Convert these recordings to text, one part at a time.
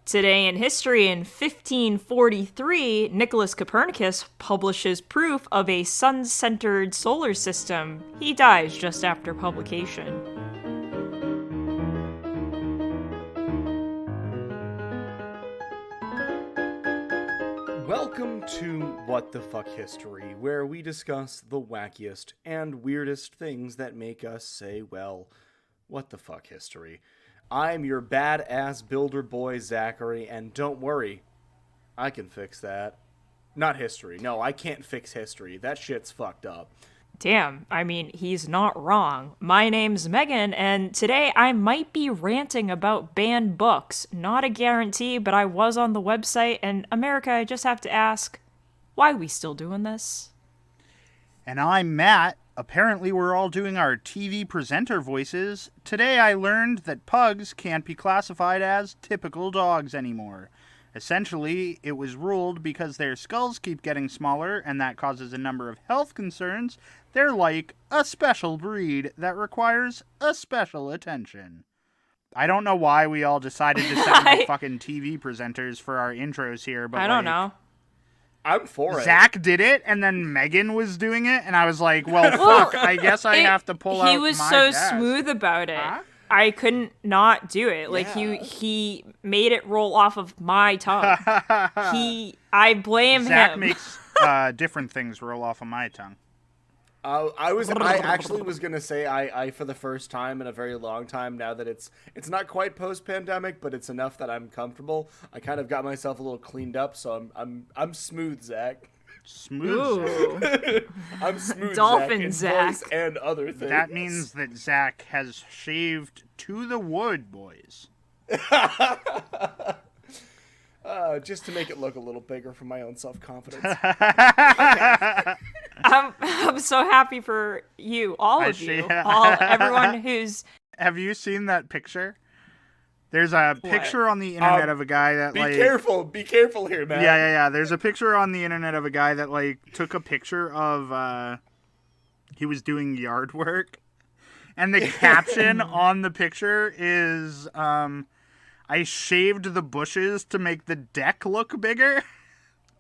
Today in history, in 1543, Nicholas Copernicus publishes proof of a sun-centered solar system. He dies just after publication. Welcome to What the Fuck History, where we discuss the wackiest and weirdest things that make us say, well, what the fuck history. I'm your badass builder boy, Zachary, and don't worry, I can fix that. Not history. No, I can't fix history. That shit's fucked up. Damn, I mean, he's not wrong. My name's Meghan, and today I might be ranting about banned books. Not a guarantee, but I was on the website, and America, I just have to ask, why are we still doing this? And I'm Matt. Apparently we're all doing our TV presenter voices. Today I learned that pugs can't be classified as typical dogs anymore. Essentially, it was ruled because their skulls keep getting smaller and that causes a number of health concerns. They're like a special breed that requires a special attention. I don't know why we all decided to sound like fucking TV presenters for our intros here, but I don't know. I'm for it. Zach did it, and then Meghan was doing it, and I was like, well, fuck, I guess I have to pull out my He was so desk. smooth about it. Huh? I couldn't not do it. Like, Yeah. he made it roll off of my tongue. I blame Zach him. makes different things roll off of my tongue. I actually was gonna say I for the first time in a very long time, now that it's not quite post-pandemic, but it's enough that I'm comfortable. I kind of got myself a little cleaned up, so I'm smooth, Zach. Smooth Zach. Ooh. I'm smooth, Dolphin Zach, in Zach. voice and other things. That means that Zach has shaved to the wood, boys. Just to make it look a little bigger for my own self-confidence. I'm so happy for you, all of you, everyone who's. Have you seen that picture? There's a picture on the internet of a guy that be careful here, man. Yeah. There's a picture on the internet of a guy that took a picture of he was doing yard work, and the caption on the picture is I shaved the bushes to make the deck look bigger.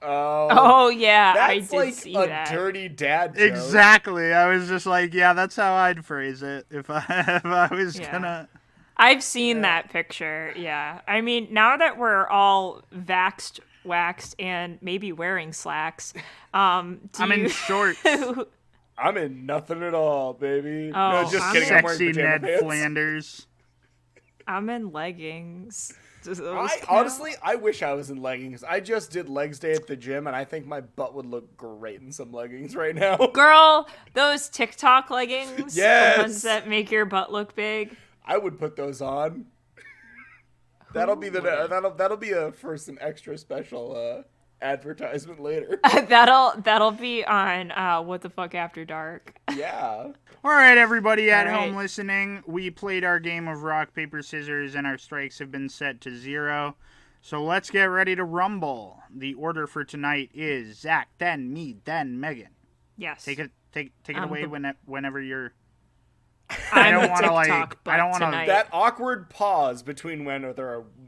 Oh yeah, I that's did like see a that. dirty dad joke. Exactly. I was just like, yeah, that's how I'd phrase it if I was gonna. I've seen that picture. Yeah, I mean, now that we're all vaxxed, waxed, and maybe wearing slacks, I'm in shorts. I'm in nothing at all, baby. Oh, no, just I'm kidding. I'm wearing Sexy pajama Ned pants. Flanders. I'm in leggings. Does those count? Honestly, I wish I was in leggings. I just did legs day at the gym, and I think my butt would look great in some leggings right now. Girl, those TikTok leggings, Yes! the ones that make your butt look big. I would put those on. That'll be for some extra special advertisement later. That'll be on What the Fuck After Dark. Yeah. All right, everybody at All right. home listening, we played our game of rock, paper, scissors, and our strikes have been set to 0. So let's get ready to rumble. The order for tonight is Zach, then me, then Meghan. Yes. Take it away whenever you're. I don't wanna, I don't want to. That awkward pause between when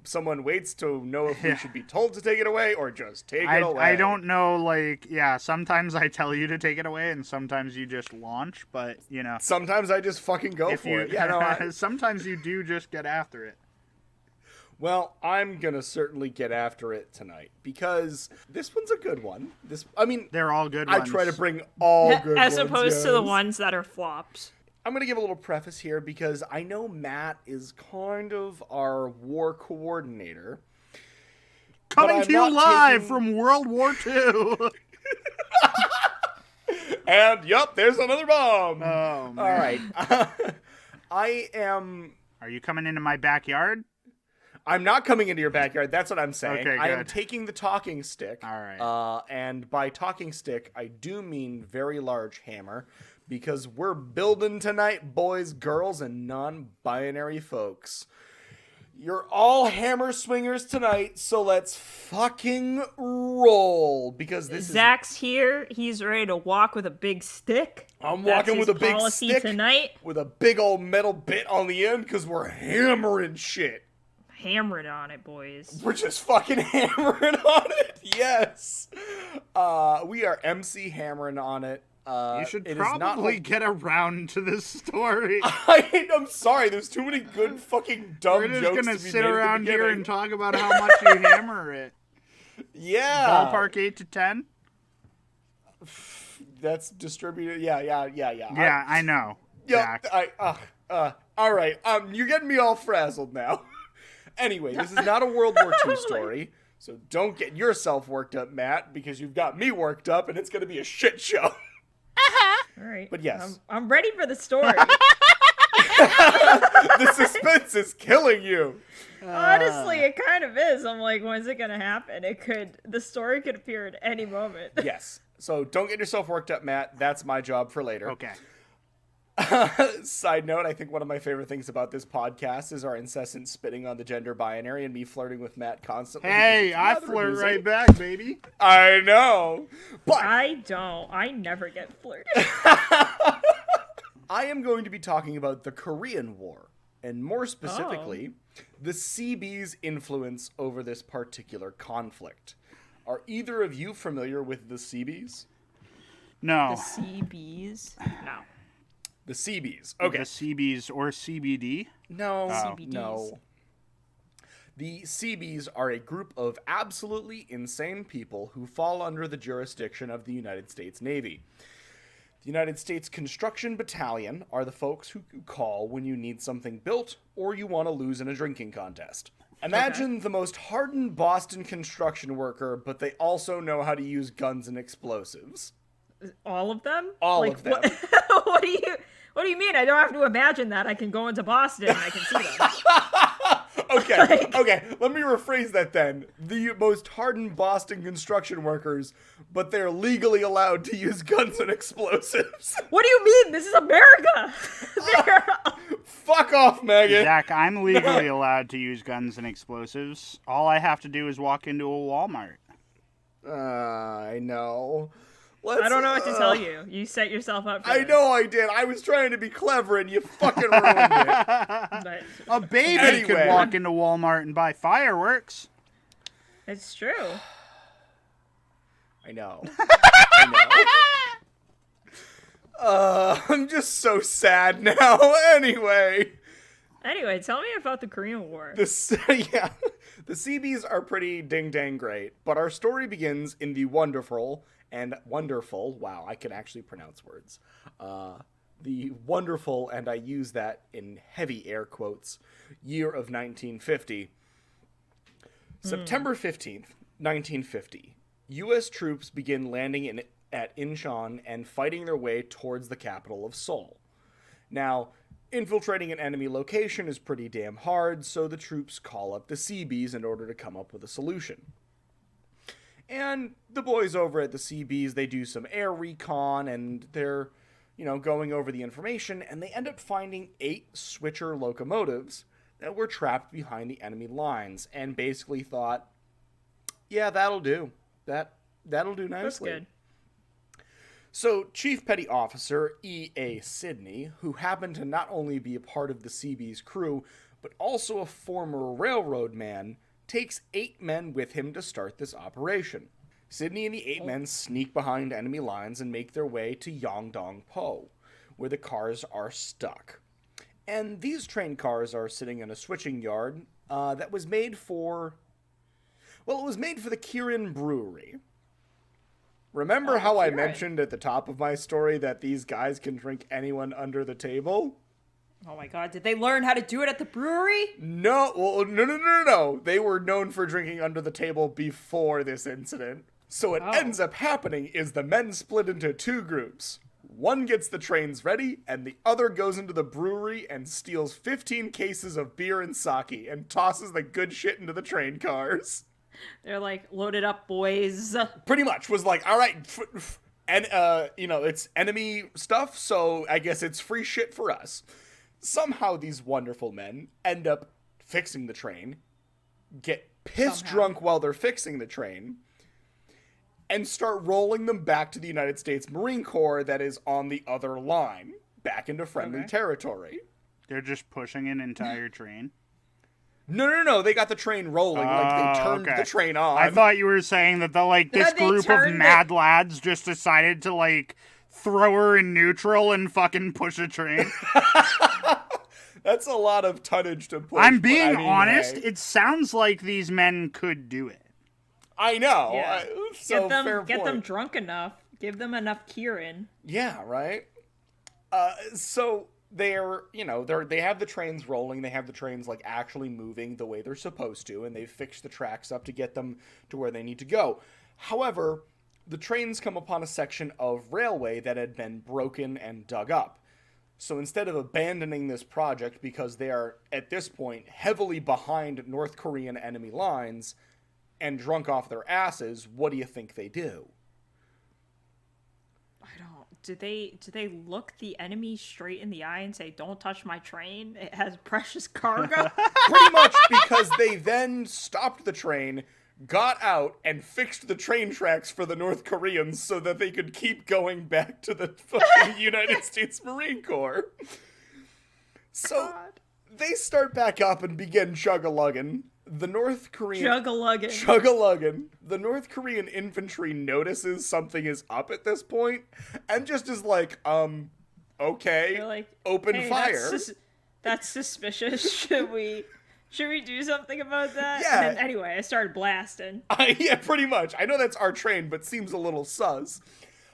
someone waits to know if we should be told to take it away or just take it away. I don't know, sometimes I tell you to take it away and sometimes you just launch, but, Sometimes I just fucking go for it. Yeah, no, sometimes you do just get after it. Well, I'm gonna certainly get after it tonight because this one's a good one. They're all good I ones. try to bring all good ones. As opposed to the yes. ones that are flops. I'm going to give a little preface here because I know Matt is kind of our war coordinator. Coming to you live from World War II. And, yup, there's another bomb. Oh, man. All right. I am... Are you coming into my backyard? I'm not coming into your backyard. That's what I'm saying. Okay, I am good. taking the talking stick. All right. And by talking stick, I do mean very large hammer. Because we're building tonight, boys, girls, and non-binary folks. You're all hammer swingers tonight, so let's fucking roll. Because Zach's here. He's ready to walk with a big stick. I'm That's walking with his a big policy stick tonight. with a big old metal bit on the end because we're hammering shit. hammering on it, boys. We're just fucking hammering on it. Yes. We are MC hammering on it. You should probably get around to this story. I'm sorry. There's too many good fucking dumb jokes. We're just gonna sit around here and talk about how much you hammer it. Yeah. Ballpark 8 to 10. That's distributed. Yeah. Yeah, I know. Yeah. All right. You're getting me all frazzled now. Anyway, this is not a World War II story, so don't get yourself worked up, Matt, because you've got me worked up, and it's gonna be a shit show. All right. But yes. I'm ready for the story. The suspense is killing you. Honestly, it kind of is. I'm like, when's it gonna happen? The story could appear at any moment. Yes. So don't get yourself worked up, Matt. That's my job for later. Okay. Side note, I think one of my favorite things about this podcast is our incessant spitting on the gender binary and me flirting with Matt constantly. Hey, I flirt right back, baby. I know. But I don't. I never get flirted. I am going to be talking about the Korean War, and more specifically, the Seabees' influence over this particular conflict. Are either of you familiar with the Seabees? No. The Seabees? No. The Seabees. Okay. The Seabees or CBD? No. CBDs. No. The Seabees are a group of absolutely insane people who fall under the jurisdiction of the United States Navy. The United States Construction Battalion are the folks who you call when you need something built or you want to lose in a drinking contest. Imagine the most hardened Boston construction worker, but they also know how to use guns and explosives. All of them? All of them. What do you mean? I don't have to imagine that. I can go into Boston and I can see them. Okay, let me rephrase that then. The most hardened Boston construction workers, but they're legally allowed to use guns and explosives. What do you mean? This is America. Fuck off, Megan. Zach, I'm legally allowed to use guns and explosives. All I have to do is walk into a Walmart. I know. I don't know what to tell you. You set yourself up for I this. know I did. I was trying to be clever and you fucking ruined it. But A baby Anyway. could walk into Walmart and buy fireworks. it's true. I know. I'm just so sad now. Anyway, tell me about the Korean War. The Seabees are pretty ding-dang great, but our story begins in the wonderful, wow, I can actually pronounce words. The wonderful, and I use that in heavy air quotes, year of 1950. September 15th, 1950. U.S. troops begin landing at Incheon and fighting their way towards the capital of Seoul. Now, infiltrating an enemy location is pretty damn hard, so the troops call up the Seabees in order to come up with a solution. And the boys over at the Seabees, they do some air recon, and they're, going over the information, and they end up finding 8 switcher locomotives that were trapped behind the enemy lines, and basically thought, yeah, that'll do. That'll do nicely. That's good. So, Chief Petty Officer E.A. Sidney, who happened to not only be a part of the Seabees crew, but also a former railroad man, takes 8 men with him to start this operation. Sidney and the 8 men sneak behind enemy lines and make their way to Yongdong-po, where the cars are stuck. And these train cars are sitting in a switching yard that was made for... Well, it was made for the Kirin Brewery. Remember how I mentioned at the top of my story that these guys can drink anyone under the table? Oh my god, did they learn how to do it at the brewery? No. They were known for drinking under the table before this incident. So what ends up happening is the men split into 2 groups. One gets the trains ready, and the other goes into the brewery and steals 15 cases of beer and sake and tosses the good shit into the train cars. They're like, loaded up, boys. Pretty much was like, all right, and it's enemy stuff, so I guess it's free shit for us. Somehow these wonderful men end up fixing the train, get pissed drunk while they're fixing the train, and start rolling them back to the United States Marine Corps that is on the other line, back into friendly territory. They're just pushing an entire train. No. They got the train rolling. Like, they turned the train on. I thought you were saying that this They group of turned mad lads just decided to, like, throw her in neutral and fucking push a train. That's a lot of tonnage to push. I'm being honest. Hey. It sounds like these men could do it. I know. Yeah. So Get them drunk enough. Give them enough Kieran. Yeah, right? So they're, they have the trains rolling. They have the trains, like, actually moving the way they're supposed to, and they've fixed the tracks up to get them to where they need to go. However, the trains come upon a section of railway that had been broken and dug up. So instead of abandoning this project because they are, at this point, heavily behind North Korean enemy lines and drunk off their asses, what do you think they do? Do they look the enemy straight in the eye and say, "Don't touch my train. It has precious cargo"? Pretty much, because they then stopped the train, got out, and fixed the train tracks for the North Koreans so that they could keep going back to the fucking United States Marine Corps. So they start back up and begin chug-a-lugging. The North Korean... Chug-a-lugging. The North Korean infantry notices something is up at this point and just is like, okay, They're like, open hey, fire. That's suspicious. Should we do something about that? Yeah. And then, anyway, I started blasting. Yeah, pretty much. I know that's our train, but seems a little sus.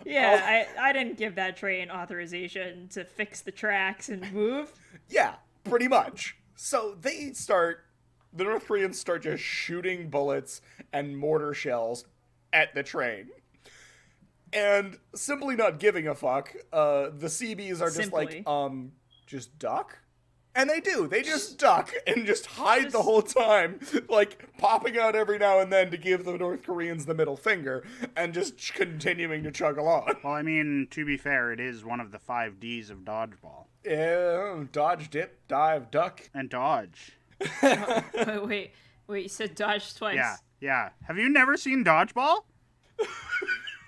Yeah, I didn't give that train authorization to fix the tracks and move. Yeah, pretty much. So the North Koreans start just shooting bullets and mortar shells at the train. And simply not giving a fuck, the CBs are just like, just duck? And they do. They just duck and just hide the whole time, like popping out every now and then to give the North Koreans the middle finger and just continuing to chug along. Well, I mean, to be fair, it is one of the 5 Ds of dodgeball. Yeah, dodge, dip, dive, duck. And dodge. Wait, you said dodge twice. Yeah. Have you never seen dodgeball?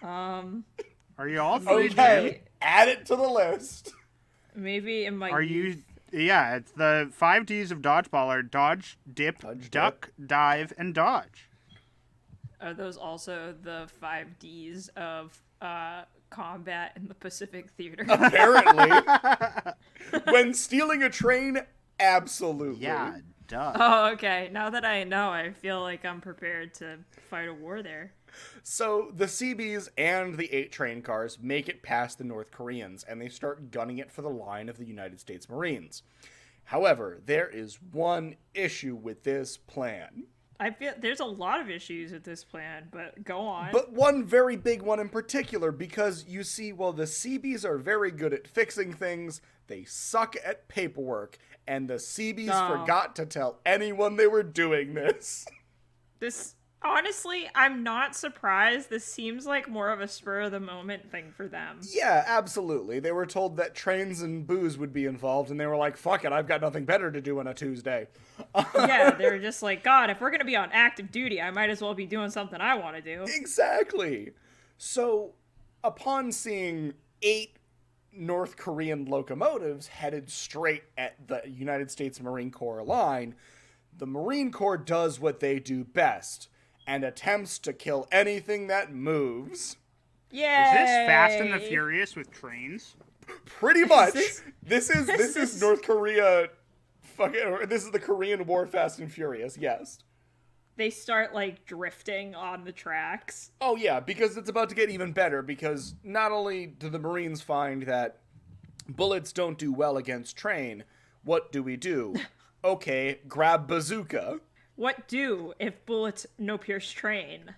Are you all 3 Okay, add it to the list. Maybe it might. Are you... Yeah, it's the 5 Ds of dodgeball are dodge, dip, duck, dive, and dodge. Are those also the 5 Ds of combat in the Pacific Theater? Apparently. When stealing a train, absolutely. Yeah, duh. Oh, okay. Now that I know, I feel like I'm prepared to fight a war there. So the CBs and the 8 train cars make it past the North Koreans, and they start gunning it for the line of the United States Marines. However, there is one issue with this plan. I feel there's a lot of issues with this plan, but go on. But one very big one in particular, because you see, while the CBs are very good at fixing things, they suck at paperwork, and the CBs forgot to tell anyone they were doing this. Honestly, I'm not surprised. This seems like more of a spur-of-the-moment thing for them. Yeah, absolutely. They were told that trains and booze would be involved, and they were like, fuck it, I've got nothing better to do on a Tuesday. Yeah, they were just like, God, if we're going to be on active duty, I might as well be doing something I want to do. Exactly. So, upon seeing 8 North Korean locomotives headed straight at the United States Marine Corps line, the Marine Corps does what they do best and attempts to kill anything that moves. Yeah. Is this Fast and the Furious with trains? Pretty much. This is North Korea. This is the Korean War Fast and Furious. Yes. They start like drifting on the tracks. Oh yeah, because it's about to get even better. Because not only do the Marines find that bullets don't do well against train, what do? Okay, grab bazooka. What do if bullets no pierce train?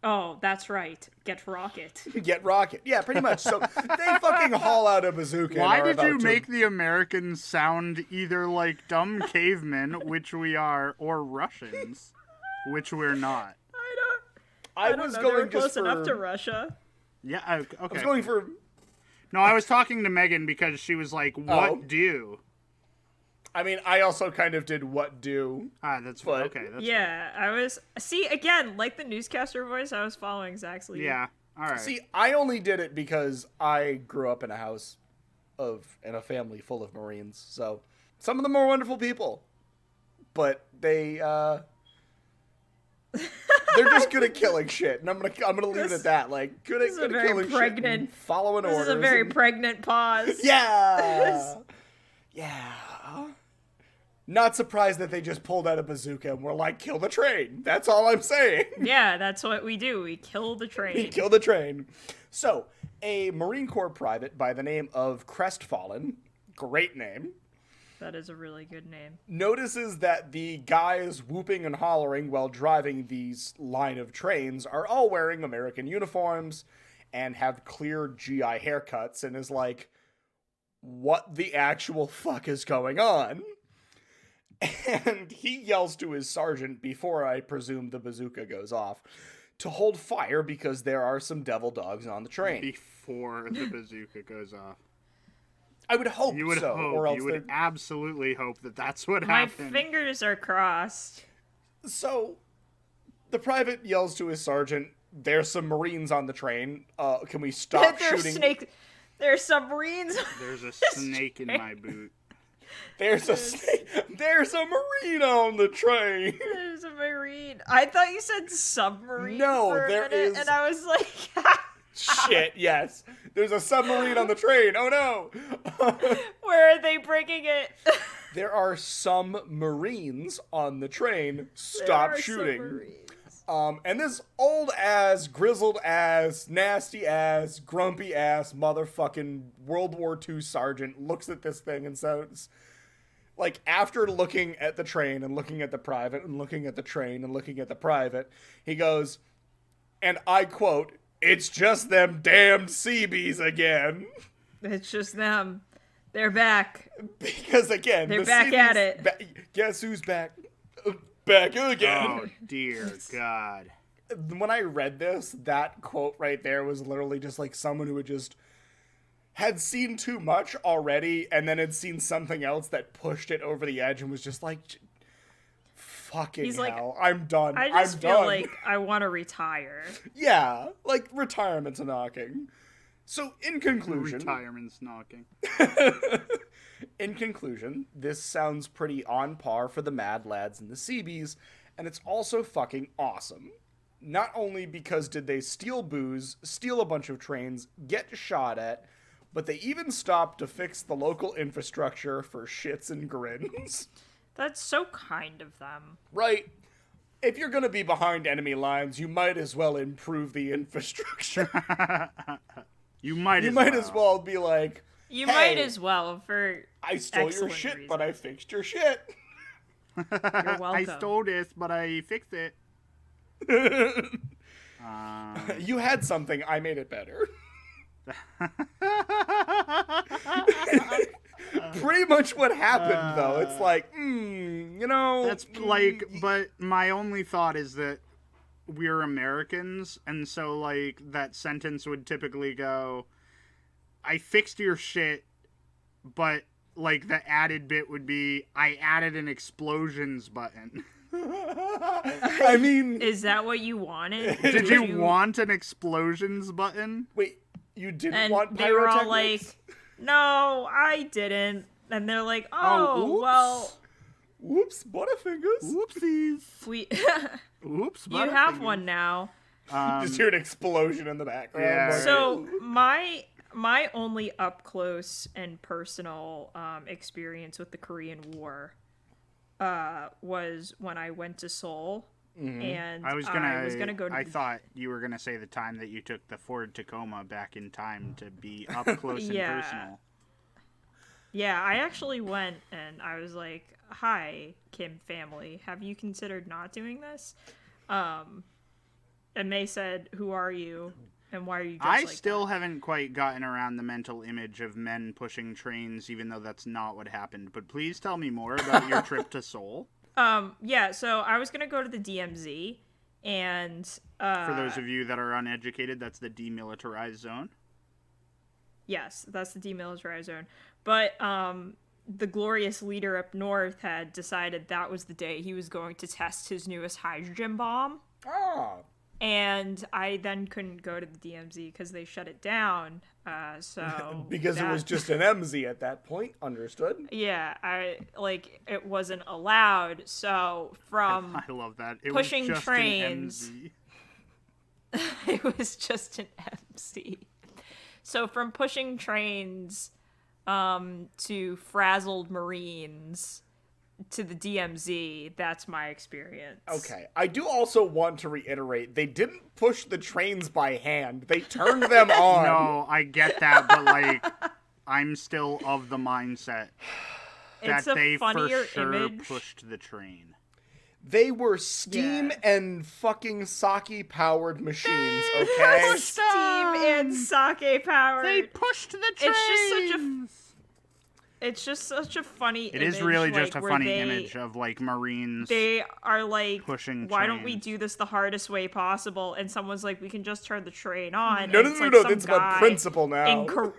Oh, that's right. Get rocket. Get rocket. Yeah, pretty much. So they fucking haul out a bazooka. Why did you make the Americans sound either like dumb cavemen, which we are, or Russians, which we're not? I was going they were just close enough to Russia. Yeah, okay. I was going for... No, I was talking to Meghan because she was like, what do? I mean, I also kind of did what do. That's fine. Okay, that's yeah, I was... See, again, like the newscaster voice, I was following Zach's lead. Yeah, all right. See, I only did it because I grew up in a house in a family full of Marines, so some of them are wonderful people. but they're just good at killing shit, and I'm gonna leave it at that. Like, good at killing shit and following orders. This is a very pregnant pause. Yeah. Yeah. Not surprised that they just pulled out a bazooka and were like, kill the train. That's all I'm saying. Yeah, that's what we do. We kill the train. We kill the train. So, a Marine Corps private by the name of Crestfallen, great name, that is a really good name, notices that the guys whooping and hollering while driving these line of trains are all wearing American uniforms and have clear GI haircuts, and is like, what the actual fuck is going on? And he yells to his sergeant before, I presume, the bazooka goes off, to hold fire because there are some devil dogs on the train. Before the bazooka goes off. I would hope you would so. Hope. Or else you would absolutely hope that that's what My happened. My fingers are crossed. So, the private yells to his sergeant, there's some Marines on the train. Can we stop shooting? There's submarines. There's a snake in my boot. There's a snake. There's a Marine on the train. There's a Marine. I thought you said submarine. No, for a there minute, is. And I was like, shit, yes. There's a submarine on the train. Oh no. Where are they bringing it? There are some Marines on the train. Stop shooting. And this old ass, grizzled ass, nasty ass, grumpy ass, motherfucking World War II sergeant looks at this thing and says, like, after looking at the train and looking at the private and looking at the train and looking at the private, he goes, and I quote, "It's just them damned Seabees again." It's just them. They're back. Because again, they're back at it. Guess who's back? Back again. Oh, dear God. When I read this, that quote right there was literally just like someone who had seen too much already and then had seen something else that pushed it over the edge and was just like, fucking hell, I'm done. I just feel like I want to retire. Yeah, like retirement's knocking. So in conclusion... Retirement's knocking. In conclusion, this sounds pretty on par for the Mad Lads and the Seabees, and it's also fucking awesome. Not only because did they steal booze, steal a bunch of trains, get shot at, but they even stopped to fix the local infrastructure for shits and grins. That's so kind of them. Right? If you're gonna be behind enemy lines, you might as well improve the infrastructure. You might as well be like, you hey, might as well for I stole your shit, reasons. but I fixed your shit. You're welcome. I stole this, but I fixed it. You had something, I made it better. Pretty much what happened, though. It's like, you know... That's like, but my only thought is that we're Americans, and so, like, that sentence would typically go, I fixed your shit, but, like, the added bit would be, I added an explosions button. I mean... Is that what you wanted? Did you want an explosions button? Wait, you didn't and want they were all pyrotechnics? like, no, I didn't. And they're like, oh, oops. well... Whoops, Butterfingers. Whoopsies. We... Oops, You have one now. Just hear an explosion in the background. Yeah. Like, So my only up close and personal experience with the Korean War was when I went to Seoul, and I was gonna go to. I thought you were gonna say the time that you took the Ford Tacoma back in time to be up close and Yeah. personal. Yeah, I actually went and I was like, "Hi, Kim family, have you considered not doing this?" And they said, "Who are you? And why are you dressed I like still that?" haven't quite gotten around the mental image of men pushing trains, even though that's not what happened. But please tell me more about your trip to Seoul. Yeah, so I was gonna go to the DMZ, and For those of you that are uneducated, that's the demilitarized zone. yes, that's the demilitarized zone. But the glorious leader up north had decided that was the day he was going to test his newest hydrogen bomb. Ah. And I then couldn't go to the DMZ because they shut it down. So Because it was just an MZ at that point. Understood? yeah, it wasn't allowed. So from I love that. It pushing was just trains. an it was just an MC. So from pushing trains to frazzled Marines to the DMZ, that's my experience. Okay. I do also want to reiterate, they didn't push the trains by hand. They turned them on. No, I get that, but like, I'm still of the mindset that It's a they for funnier sure image. pushed the train. They were steam Yeah. and fucking sake powered machines, okay? Steam and sake powered. They pushed the train. It's just such a funny It image. is really like, just a where funny they- image of like Marines. They are like, pushing why don't we trains. do this the hardest way possible? And someone's like, we can just turn the train on. No, and no, it's no, like no, some it's about guy principle now.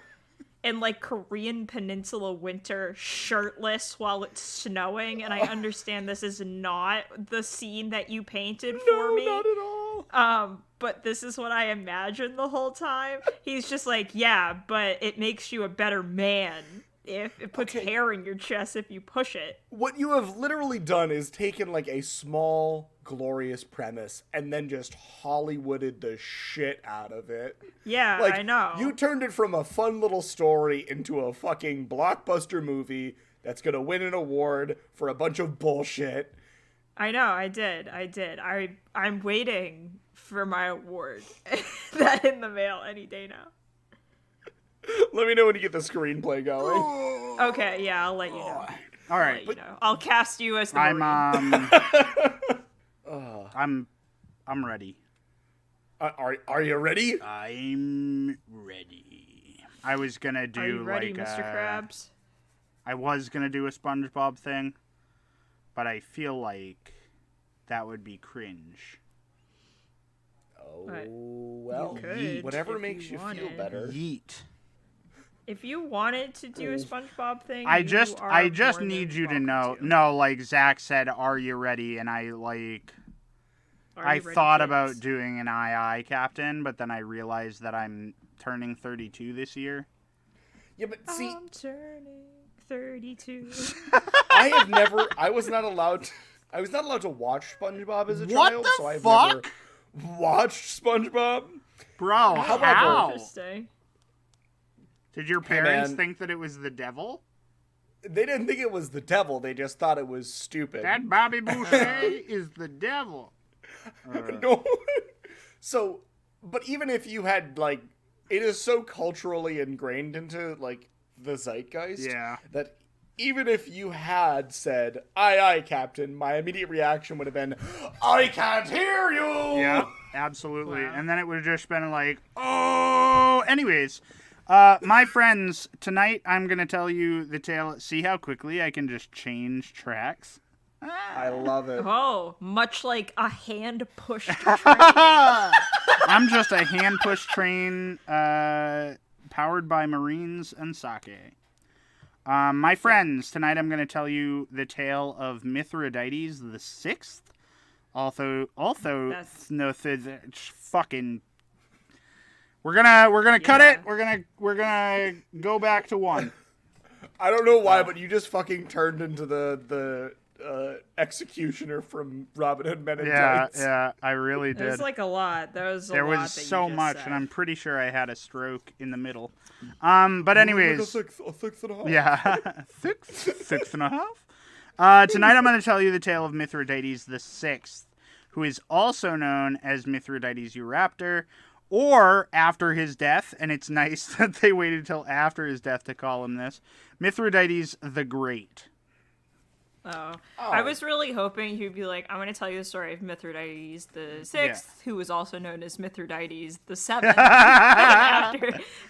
in like Korean Peninsula winter, shirtless while it's snowing. And I understand this is not the scene that you painted for me. not at all. But this is what I imagined the whole time. He's just like, yeah, but it makes you a better man. If it puts hair in your chest if you push it. What you have literally done is taken like a small, glorious premise and then just Hollywooded the shit out of it. Yeah, Like, I know. you turned it from a fun little story into a fucking blockbuster movie that's gonna win an award for a bunch of bullshit. I know, I did. I'm waiting for my award. That in the mail any day now. Let me know when you get the screenplay going. Okay, yeah, I'll let you know. All right, I'll cast you as the I'm Marine. I'm ready. Are you ready? I'm ready. I was gonna do Are you ready, like Mr. Krabs? I was gonna do a SpongeBob thing, but I feel like that would be cringe. Oh, But well, you could whatever if makes you feel wanted. better. Yeet. If you wanted to do a SpongeBob thing, I you just are just more need than you to welcome know. to. No, like Zach said, are you ready? And I like Are I you ready, thought kids? about doing an II captain, but then I realized that I'm turning 32 this year. Yeah, but see, I'm turning 32. I was not allowed to watch SpongeBob as a What child, the so I've fuck? never watched SpongeBob. Bro, how? Interesting. Did your parents man. think that it was the devil? They didn't think it was the devil, they just thought it was stupid. That Bobby Boucher is the devil. No. So, but even if you had, like, it is so culturally ingrained into, like, the zeitgeist Yeah. that even if you had said, aye, Captain, my immediate reaction would have been, I can't hear you! Yeah, absolutely. Wow. And then it would have just been like, oh. Anyways, my friends, tonight I'm going to tell you the tale. See how quickly I can just change tracks? I love it. Oh, much like a hand-pushed train. I'm just a hand-push train powered by Marines and sake. My friends, tonight I'm going to tell you the tale of Mithridates the Sixth. Also, That's- no, fucking. We're gonna cut Yeah. it. We're gonna go back to one. I don't know why, but you just fucking turned into the executioner from Robin Hood Men in Tights. Yeah, I really There's did. like a lot. There was a There lot was that you so just much, said. and I'm pretty sure I had a stroke in the middle. But anyways, Like a six and a half. yeah, six and a half. Tonight I'm going to tell you the tale of Mithridates the Sixth, who is also known as Mithridates Euraptor, or after his death, and it's nice that they waited till after his death to call him this, Mithridates the Great. Oh. I was really hoping he'd be like, I'm going to tell you the story of Mithridates the Sixth, who was also known as Mithridates the Seventh.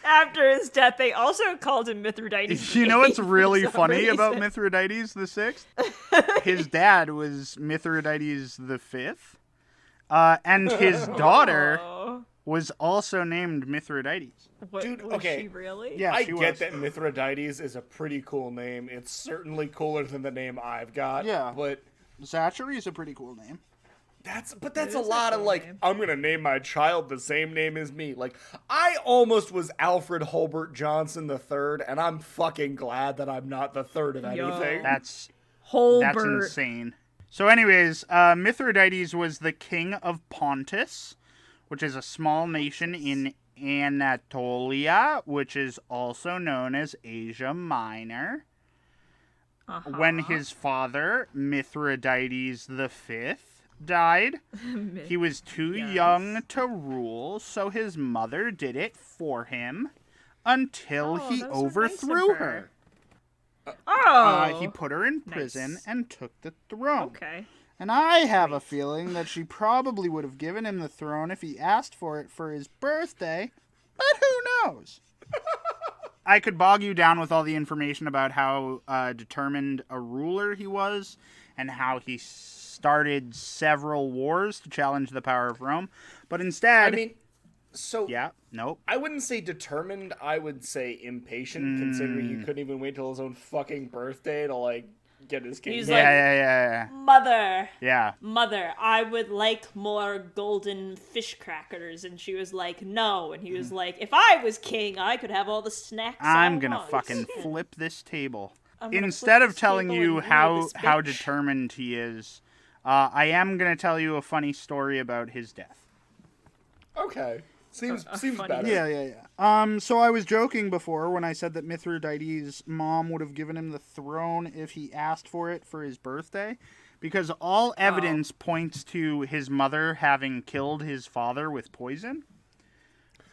after his death, they also called him Mithridates. You know what's the Eighth really for some funny about reason. Mithridates the Sixth? His dad was Mithridates the Fifth, and his daughter Oh. was also named Mithridates. What, Dude, was okay. she really? Yeah, I she get was. that Mithridates is a pretty cool name. It's certainly cooler than the name I've got. Yeah. But Zachary is a pretty cool name. That's a is a lot of cool like, name. I'm gonna name my child the same name as me. Like, I almost was Alfred Holbert Johnson the third, and I'm fucking glad that I'm not the third of anything. That's Holbert. insane. So anyways, Mithridates was the king of Pontus, which is a small nation in Anatolia, which is also known as Asia Minor. When his father, Mithridates V, died, he was too young to rule, so his mother did it for him until he that's so nice of overthrew her. her. He put her in prison Nice. and took the throne. Okay. And I have a feeling that she probably would have given him the throne if he asked for it for his birthday, but who knows? I could bog you down with all the information about how determined a ruler he was and how he started several wars to challenge the power of Rome. But instead... I mean, so... Yeah, nope. I wouldn't say determined, I would say impatient, considering he couldn't even wait till his own fucking birthday to, like, get his kingdom. He's Yeah. Mother, I would like more golden fish crackers. And she was like, no. And he was like, if I was king, I could have all the snacks I'm I gonna want. fucking flip this table. I'm gonna Instead flip of this telling table you and how this how bitch. determined he is, I am gonna tell you a funny story about his death. Okay. Seems funny- better. Yeah. So I was joking before when I said that Mithridates' mom would have given him the throne if he asked for it for his birthday, because all evidence points to his mother having killed his father with poison.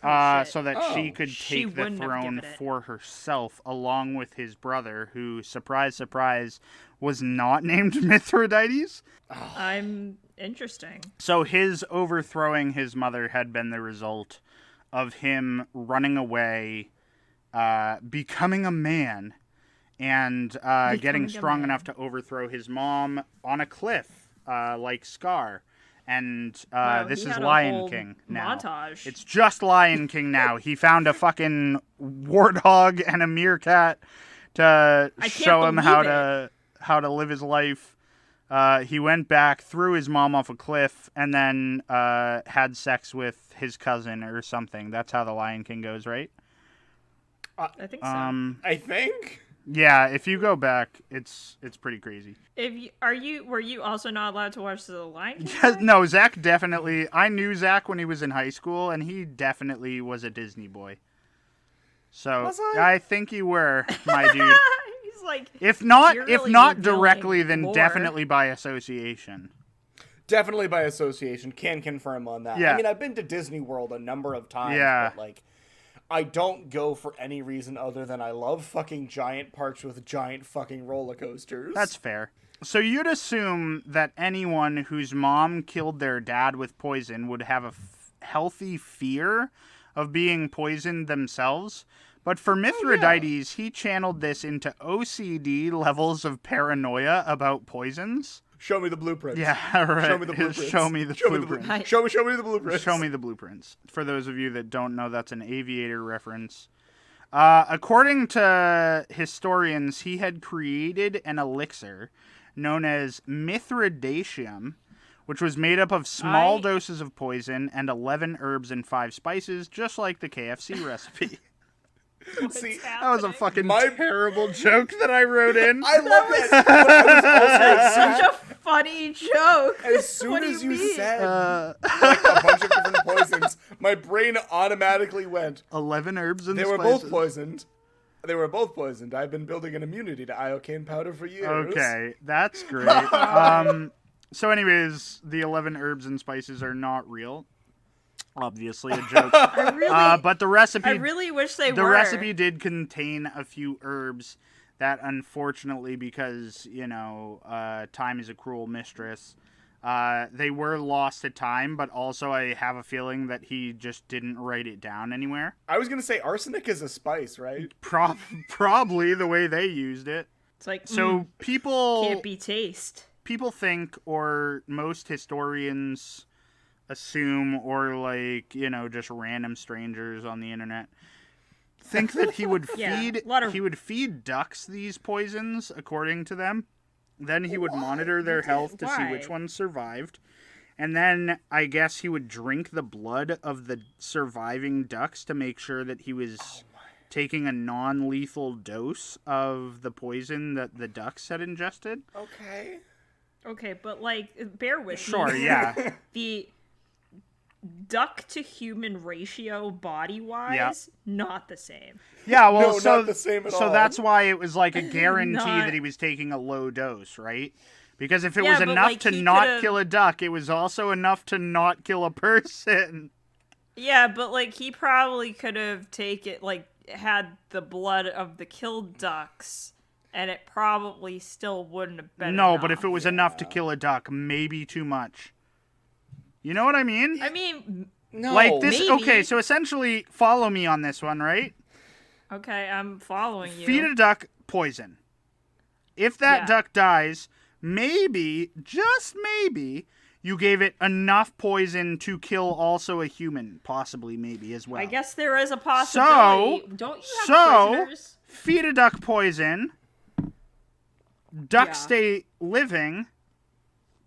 shit. So that she could She take the wouldn't have throne given it. for herself, along with his brother, who, surprise, surprise, was not named Mithridates. I'm interesting. So his overthrowing his mother had been the result of him running away, becoming a man, and getting a strong man. enough to overthrow his mom on a cliff, like Scar. And Wow, this he is had a Lion whole King now. montage. It's just Lion King now. He found a fucking warthog and a meerkat to can't show him believe how to live his life. He went back, threw his mom off a cliff, and then had sex with his cousin or something. That's how the Lion King goes, right? I think so. I think? Yeah, if you go back, it's pretty crazy. Were you also not allowed to watch The Lion King? Yeah, no, Zach definitely. I knew Zach when he was in high school, and he definitely was a Disney boy. So Was I? I think you were, my dude. He's like, If not You're really directly, revealing then lore. definitely by association. Definitely by association. Can confirm on that. Yeah. I mean, I've been to Disney World a number of times, Yeah. but, like, I don't go for any reason other than I love fucking giant parks with giant fucking roller coasters. That's fair. So you'd assume that anyone whose mom killed their dad with poison would have a healthy fear of being poisoned themselves. But for Mithridates, he channeled this into OCD levels of paranoia about poisons. Show me the blueprints. Yeah, right. Show me the blueprints. Show me the blueprints. Right. Show me the blueprints. Show me the blueprints. For those of you that don't know, that's an aviator reference. According to historians, he had created an elixir known as Mithridatium, which was made up of small doses of poison and 11 herbs and 5 spices, just like the KFC recipe. See, That was a fucking My- terrible joke that I wrote in. I love that. But I was also, such a funny joke. as soon What do as you you mean? said like a bunch of different poisons, my brain automatically went, 11 herbs and they were spices. both poisoned. They were both poisoned. I've been building an immunity to iocane powder for years. Okay, that's great. So anyways, the 11 herbs and spices are not real. Obviously a joke. But the recipe I really wish they the were. recipe did contain a few herbs that unfortunately, because, time is a cruel mistress, they were lost to time, but also I have a feeling that he just didn't write it down anywhere. I was going to say arsenic is a spice, right? Probably the way they used it. It's like, So people can't be taste. people think, or most historians assume, or just random strangers on the internet think that he would Yeah, feed a lot of- he would feed ducks these poisons according to them. Then he would monitor their health to see Why? which ones survived, And then I guess he would drink the blood of the surviving ducks to make sure that he was taking a non-lethal dose of the poison that the ducks had ingested. Okay. Okay, but bear with me. Sure, yeah. The duck to human ratio body-wise, not the same. Yeah, well, No, so, not the same at so all. that's why it was like a guarantee Not- that he was taking a low dose, right? Because if it Yeah, was but, enough to he not could've- kill a duck, it was also enough to not kill a person. Yeah, but he probably could have had the blood of the killed ducks, and it probably still wouldn't have been No, enough. but if it was enough to kill a duck, maybe too much. You know what I mean? I mean, No. Like this. maybe. Okay, so essentially, follow me on this one, right? okay, I'm following you. Feed a duck poison. If that Yeah. duck dies, maybe, just maybe, you gave it enough poison to kill also a human, possibly, maybe as well. I guess there is a possibility. Don't you have prisoners? Feed a duck poison. Duck Yeah. stay living.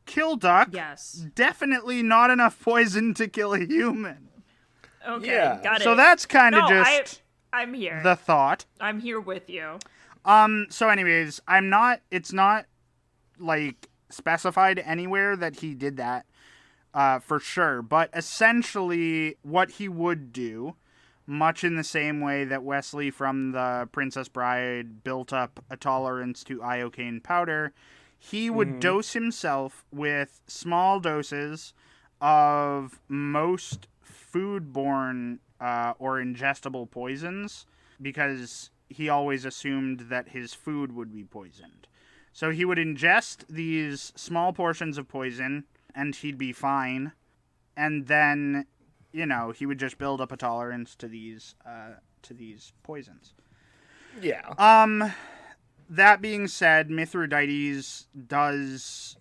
Kill duck. Yes. Definitely not enough poison to kill a human. Okay, Yeah. got it. So that's kind of No, just I'm here. the thought. I'm here with you. So anyways, it's not specified anywhere that he did that, for sure. But essentially what he would do, much in the same way that Wesley from The Princess Bride built up a tolerance to iocane powder, he would dose himself with small doses of most foodborne or ingestible poisons, because he always assumed that his food would be poisoned. So he would ingest these small portions of poison, and he'd be fine. And then, he would just build up a tolerance to these poisons. Yeah. That being said, Mithridates does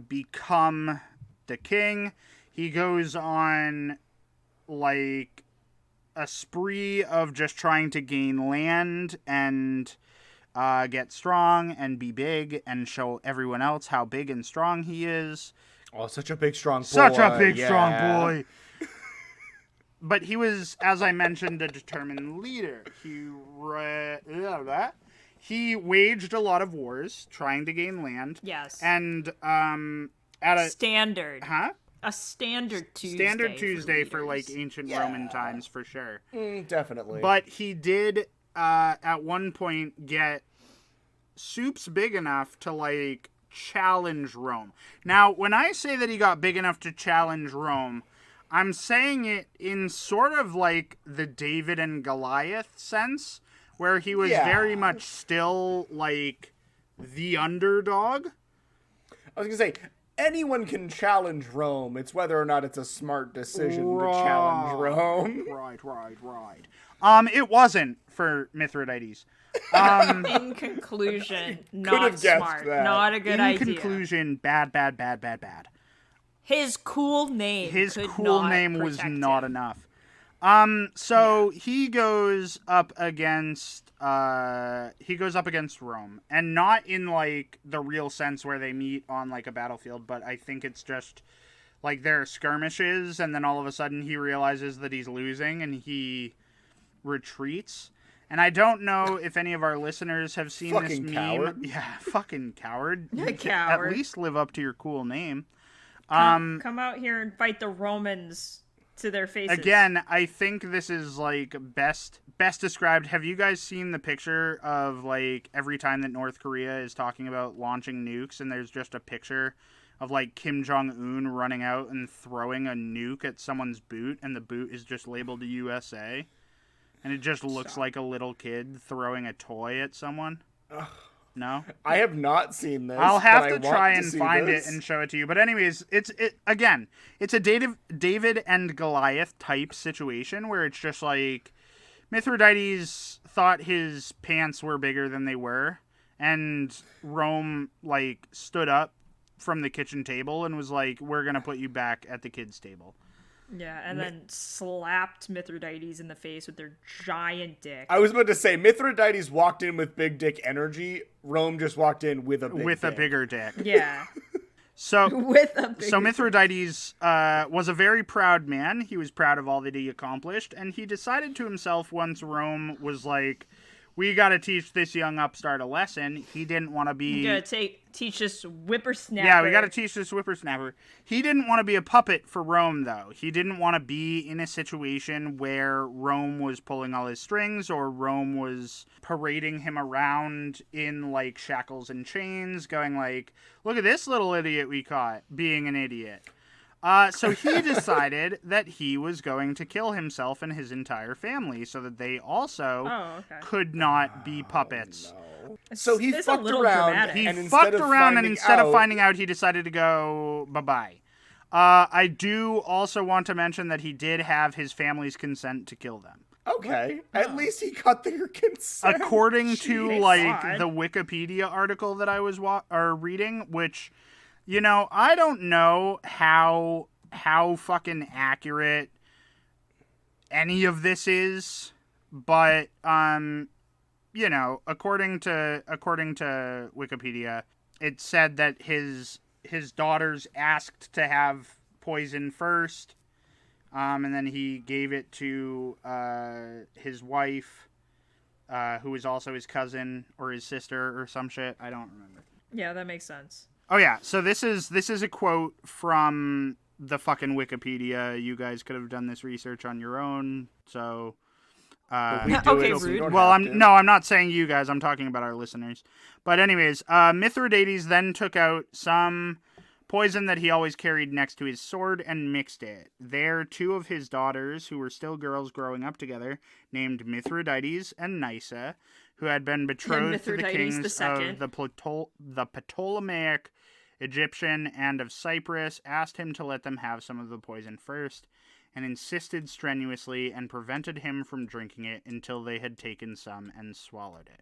become the king. He goes on, a spree of just trying to gain land and get strong and be big and show everyone else how big and strong he is. Oh, such a big, strong boy. Such a big, yeah. strong boy. But he was, as I mentioned, a determined leader. He waged a lot of wars trying to gain land. Yes. And at a Standard. huh? A standard Tuesday. Standard Tuesday for leaders. ancient Yeah. Roman times, for sure. Definitely. But he did at one point get soups big enough to challenge Rome. Now, when I say that he got big enough to challenge Rome, I'm saying it in sort of the David and Goliath sense, where he was very much still the underdog. I was going to say, anyone can challenge Rome. It's whether or not it's a smart decision to challenge Rome. Right. It wasn't for Mithridates. In conclusion, not have guessed smart. that. Not a good In idea. conclusion, bad. His cool name. His could cool not name was protect not him. enough. So he goes up against Rome, and not in the real sense where they meet on a battlefield, but I think it's just there are skirmishes, and then all of a sudden he realizes that he's losing and he retreats. And I don't know if any of our listeners have seen this Fucking meme. coward. Yeah, fucking coward. Coward. At least live up to your cool name. Come out here and fight the Romans to their faces. Again, I think this is best described. Have you guys seen the picture of every time that North Korea is talking about launching nukes, and there's just a picture of Kim Jong-un running out and throwing a nuke at someone's boot, and the boot is just labeled USA, and it just looks like a little kid throwing a toy at someone? No? I have not seen this. I'll have but to I want try to and see find this. it and show it to you. But anyways, it's a David and Goliath type situation where it's just Mithridates thought his pants were bigger than they were, and Rome stood up from the kitchen table and was we're gonna put you back at the kids' table. Yeah, and then slapped Mithridates in the face with their giant dick. I was about to say, Mithridates walked in with big dick energy. Rome just walked in with a big dick. Bigger dick. Yeah. So, With a big so Mithridates was a very proud man. He was proud of all that he accomplished, and he decided to himself once Rome was like, we got to teach this young upstart a lesson. He didn't want to be... You gotta teach this whippersnapper. Yeah, we got to teach this whippersnapper. He didn't want to be a puppet for Rome, though. He didn't want to be in a situation where Rome was pulling all his strings or Rome was parading him around in, like, shackles and chains, going like, look at this little idiot we caught being an idiot. So he decided that he was going to kill himself and his entire family so that they also could not be puppets. No. So he fucked around. Dramatic. He and fucked around, and instead of finding out, he decided to go bye-bye. I do also want to mention that he did have his family's consent to kill them. Okay, at least he got their consent. According to, God. the Wikipedia article that I was reading, which, you know, I don't know how fucking accurate any of this is, but, you know, according to Wikipedia, it said that his daughters asked to have poison first, and then he gave it to his wife, who was also his cousin or his sister or some shit. I don't remember. Yeah, that makes sense. Oh yeah, so this is a quote from the fucking Wikipedia. You guys could have done this research on your own. So Okay, rude. Well, I'm not saying you guys. I'm talking about our listeners. But anyways, Mithridates then took out some poison that he always carried next to his sword and mixed it. There, two of his daughters, who were still girls growing up together, named Mithridates and Nysa, who had been betrothed to the kings of the Ptolemaic, Egyptian, and of Cyprus, asked him to let them have some of the poison first, and insisted strenuously and prevented him from drinking it until they had taken some and swallowed it.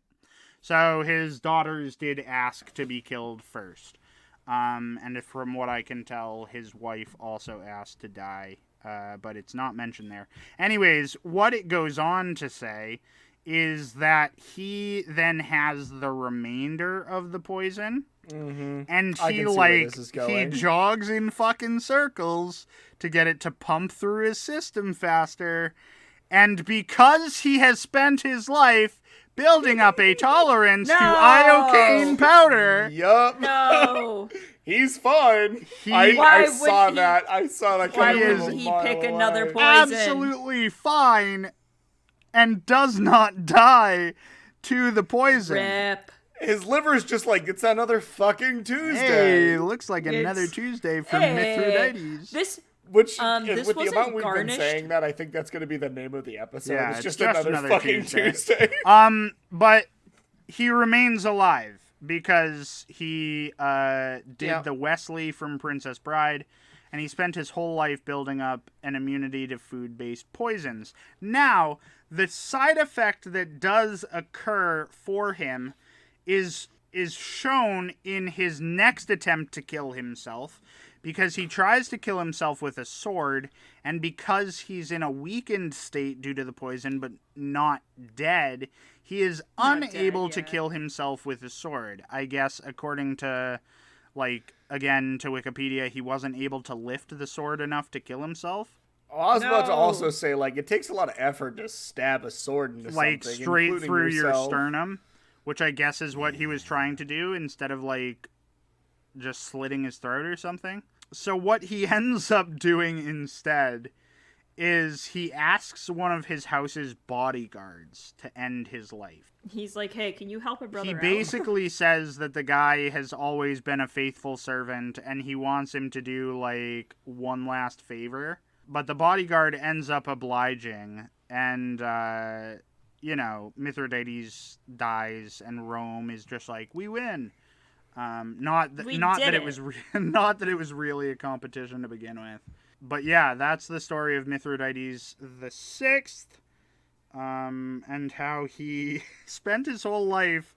So his daughters did ask to be killed first. And from what I can tell, his wife also asked to die, but it's not mentioned there. Anyways, what it goes on to say is that he then has the remainder of the poison, and he jogs in fucking circles to get it to pump through his system faster, and because he has spent his life building up a tolerance to iocane powder. Yup. No. He's fine. I saw that. Why would he pick another poison? Absolutely fine, and does not die to the poison. Rip. His liver's just like, it's another fucking Tuesday. Hey, looks like another Tuesday for Mithridates. This with this the amount we've garnished. been saying that, I think that's going to be the name of the episode. Yeah, it's just another fucking Tuesday. But he remains alive because he did the Wesley from Princess Bride, and he spent his whole life building up an immunity to food-based poisons. Now, the side effect that does occur for him is shown in his next attempt to kill himself, because he tries to kill himself with a sword, and because he's in a weakened state due to the poison but not dead, he is unable to kill himself with a sword. I guess according to, again, to Wikipedia, he wasn't able to lift the sword enough to kill himself. Oh, I was about to also say, it takes a lot of effort to stab a sword into something, straight through yourself. your sternum, which I guess is what he was trying to do instead of, just slitting his throat or something. So what he ends up doing instead is he asks one of his house's bodyguards to end his life. He's like, hey, can you help a brother He out? basically says that the guy has always been a faithful servant and he wants him to do, one last favor. But the bodyguard ends up obliging, and, Mithridates dies, and Rome is just like, we win. Not that it was really a competition to begin with. But yeah, that's the story of Mithridates the Sixth, and how he spent his whole life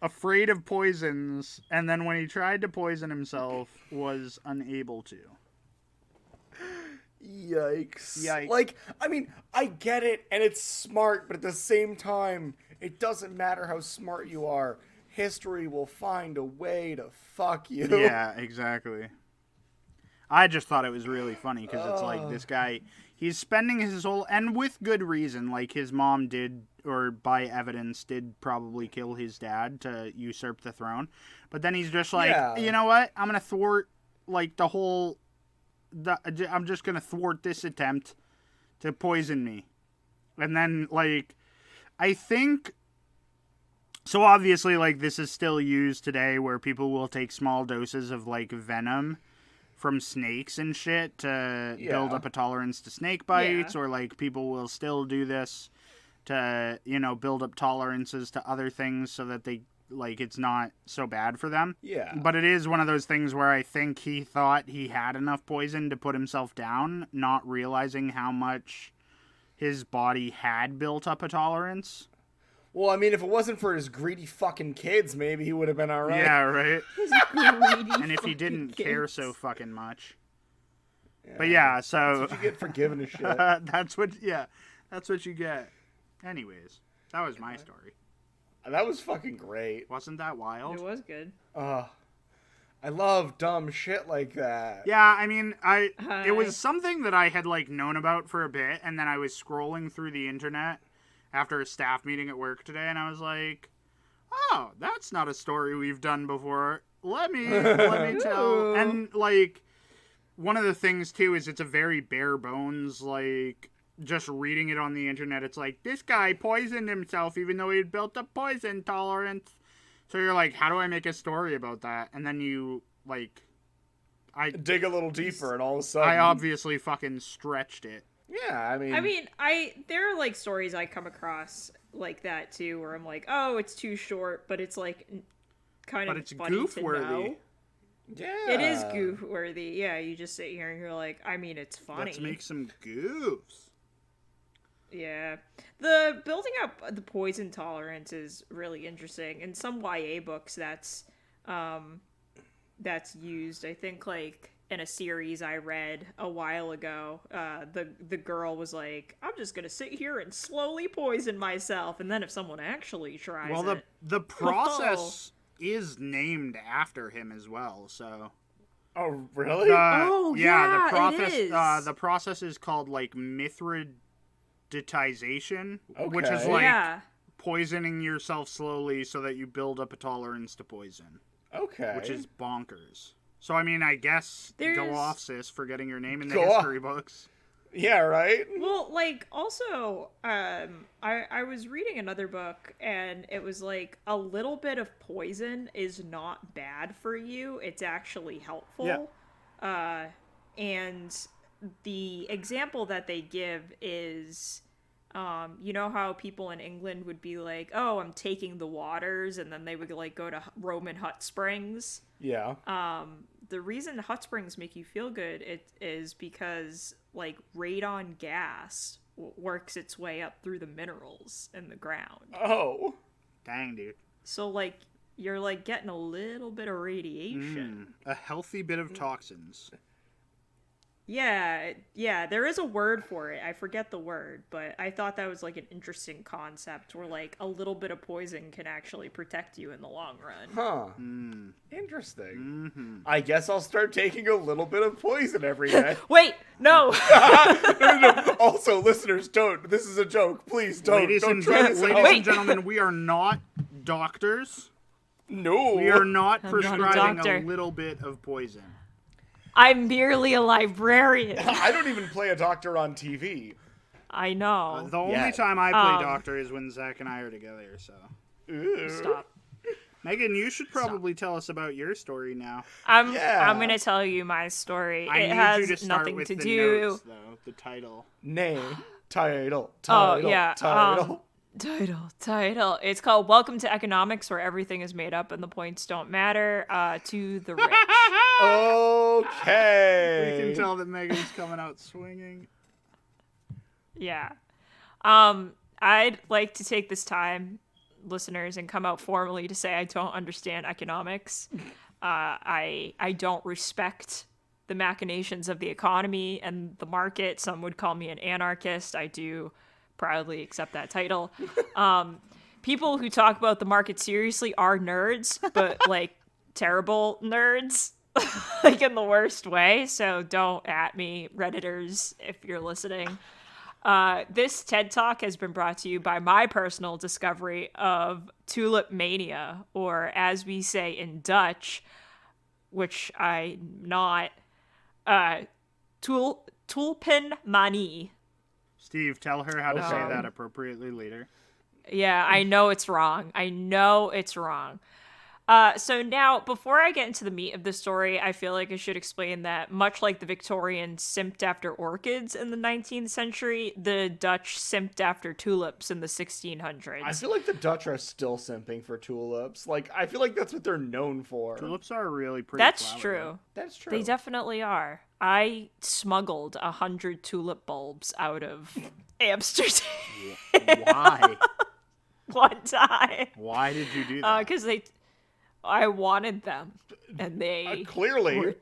afraid of poisons, and then when he tried to poison himself, was unable to. Yikes. I get it, and it's smart, but at the same time, it doesn't matter how smart you are. history will find a way to fuck you. Yeah, exactly. I just thought it was really funny because it's like this guy, he's spending his whole, and with good reason, like his mom did, or by evidence, did probably kill his dad to usurp the throne. But then he's just like, Yeah. you know what? I'm going to thwart, like, I'm just going to thwart this attempt to poison me. And then, like, I think, so obviously, like, this is still used today where people will take small doses of, like, venom from snakes and shit to build up a tolerance to snake bites, or like people will still do this to, you know, build up tolerances to other things so that they, like, it's not so bad for them. Yeah. But it is one of those things where I think he thought he had enough poison to put himself down, not realizing how much his body had built up a tolerance. Well, I mean, if it wasn't for his greedy fucking kids, maybe he would have been alright. Yeah, right? Greedy And if he didn't fucking care kids. so fucking much. But yeah, so... That's what you get for giving a shit. that's what you get. Anyways, that was my story. That was fucking great. Wasn't that wild? It was good. I love dumb shit like that. Yeah, I mean, it Hi. was something that I had, like, known about for a bit, and then I was scrolling through the internet after a staff meeting at work today, and I was like, oh, that's not a story we've done before. Let me tell. And, like, one of the things, too, is it's a very bare bones, like, just reading it on the internet, it's like, this guy poisoned himself even though he'd built a poison tolerance. So you're like, how do I make a story about that? And then you, like, Dig a little deeper, and all of a sudden... I obviously fucking stretched it. Yeah, I mean... There are, like, stories I come across like that, too, where I'm like, oh, it's too short, but it's, like, kind But of it's funny goof-worthy. to know. Yeah. It is goof-worthy. Yeah, you just sit here and you're like, I mean, it's funny. Let's make some goofs. Yeah. The building up the poison tolerance is really interesting. In some YA books that's used. I think, like, in a series I read a while ago, the girl was like, I'm just gonna sit here and slowly poison myself, and then if someone actually tries it... the process is named after him as well, so... Oh, really? yeah, the process, it is. the process is called, like, mithriditization, which is, Okay. like, poisoning yourself slowly so that you build up a tolerance to poison. Okay. Which is bonkers. So, I mean, I guess go There's- off, sis, for getting your name in the Go off. history books. Yeah, right? Well, like, also, I was reading another book, and it was like, a little bit of poison is not bad for you. It's actually helpful. Yeah. And the example that they give is, you know how people in England would be like, oh, I'm taking the waters, and then they would, like, go to Roman hot springs. Yeah. The reason hot springs make you feel good is because, like, radon gas works its way up through the minerals in the ground. Oh. Dang, dude. So, like, you're, like, getting a little bit of radiation. A healthy bit of toxins. Yeah, there is a word for it. I forget the word, but I thought that was, like, an interesting concept where, like, a little bit of poison can actually protect you in the long run. Huh. Mm. Interesting. Mm-hmm. I guess I'll start taking a little bit of poison every day. Wait, no! No. Also, listeners, don't. This is a joke. Please don't. Ladies Don't and try this out. gentlemen, we are not doctors. No. We are not I'm not a prescribing doctor. a little bit of poison. I'm merely a librarian. I don't even play a doctor on TV. I know. The only Yeah. time I play doctor is when Zach and I are together, so. Ooh. Stop. Megan, you should probably tell us about your story now. I'm Yeah. gonna tell you my story. I It need has you to start nothing with to the do. notes, though. The title. Name. Title. Yeah, Title. Title. It's called Welcome to Economics, where everything is made up and the points don't matter. To the rich. Okay. We can tell that Megan's coming out swinging. Yeah. I'd like to take this time, listeners, and come out formally to say I don't understand economics. I don't respect the machinations of the economy and the market. Some would call me an anarchist. I do proudly accept that title. people who talk about the market seriously are nerds, but like terrible nerds, like in the worst way. So don't at me, Redditors, if you're listening. This TED Talk has been brought to you by my personal discovery of tulip mania, or as we say in Dutch, which I'm not, tulpenmanie. Steve, tell her how to say that appropriately later. Yeah, I know it's wrong. So now, before I get into the meat of the story, I feel like I should explain that much like the Victorians simped after orchids in the 19th century, the Dutch simped after tulips in the 1600s. I feel like the Dutch are still simping for tulips. Like, I feel like that's what they're known for. Tulips are really pretty. That's flower. true. That's true. They definitely are. I smuggled 100 tulip bulbs out of Amsterdam. Why? One time. Why did you do that? Because I wanted them, and clearly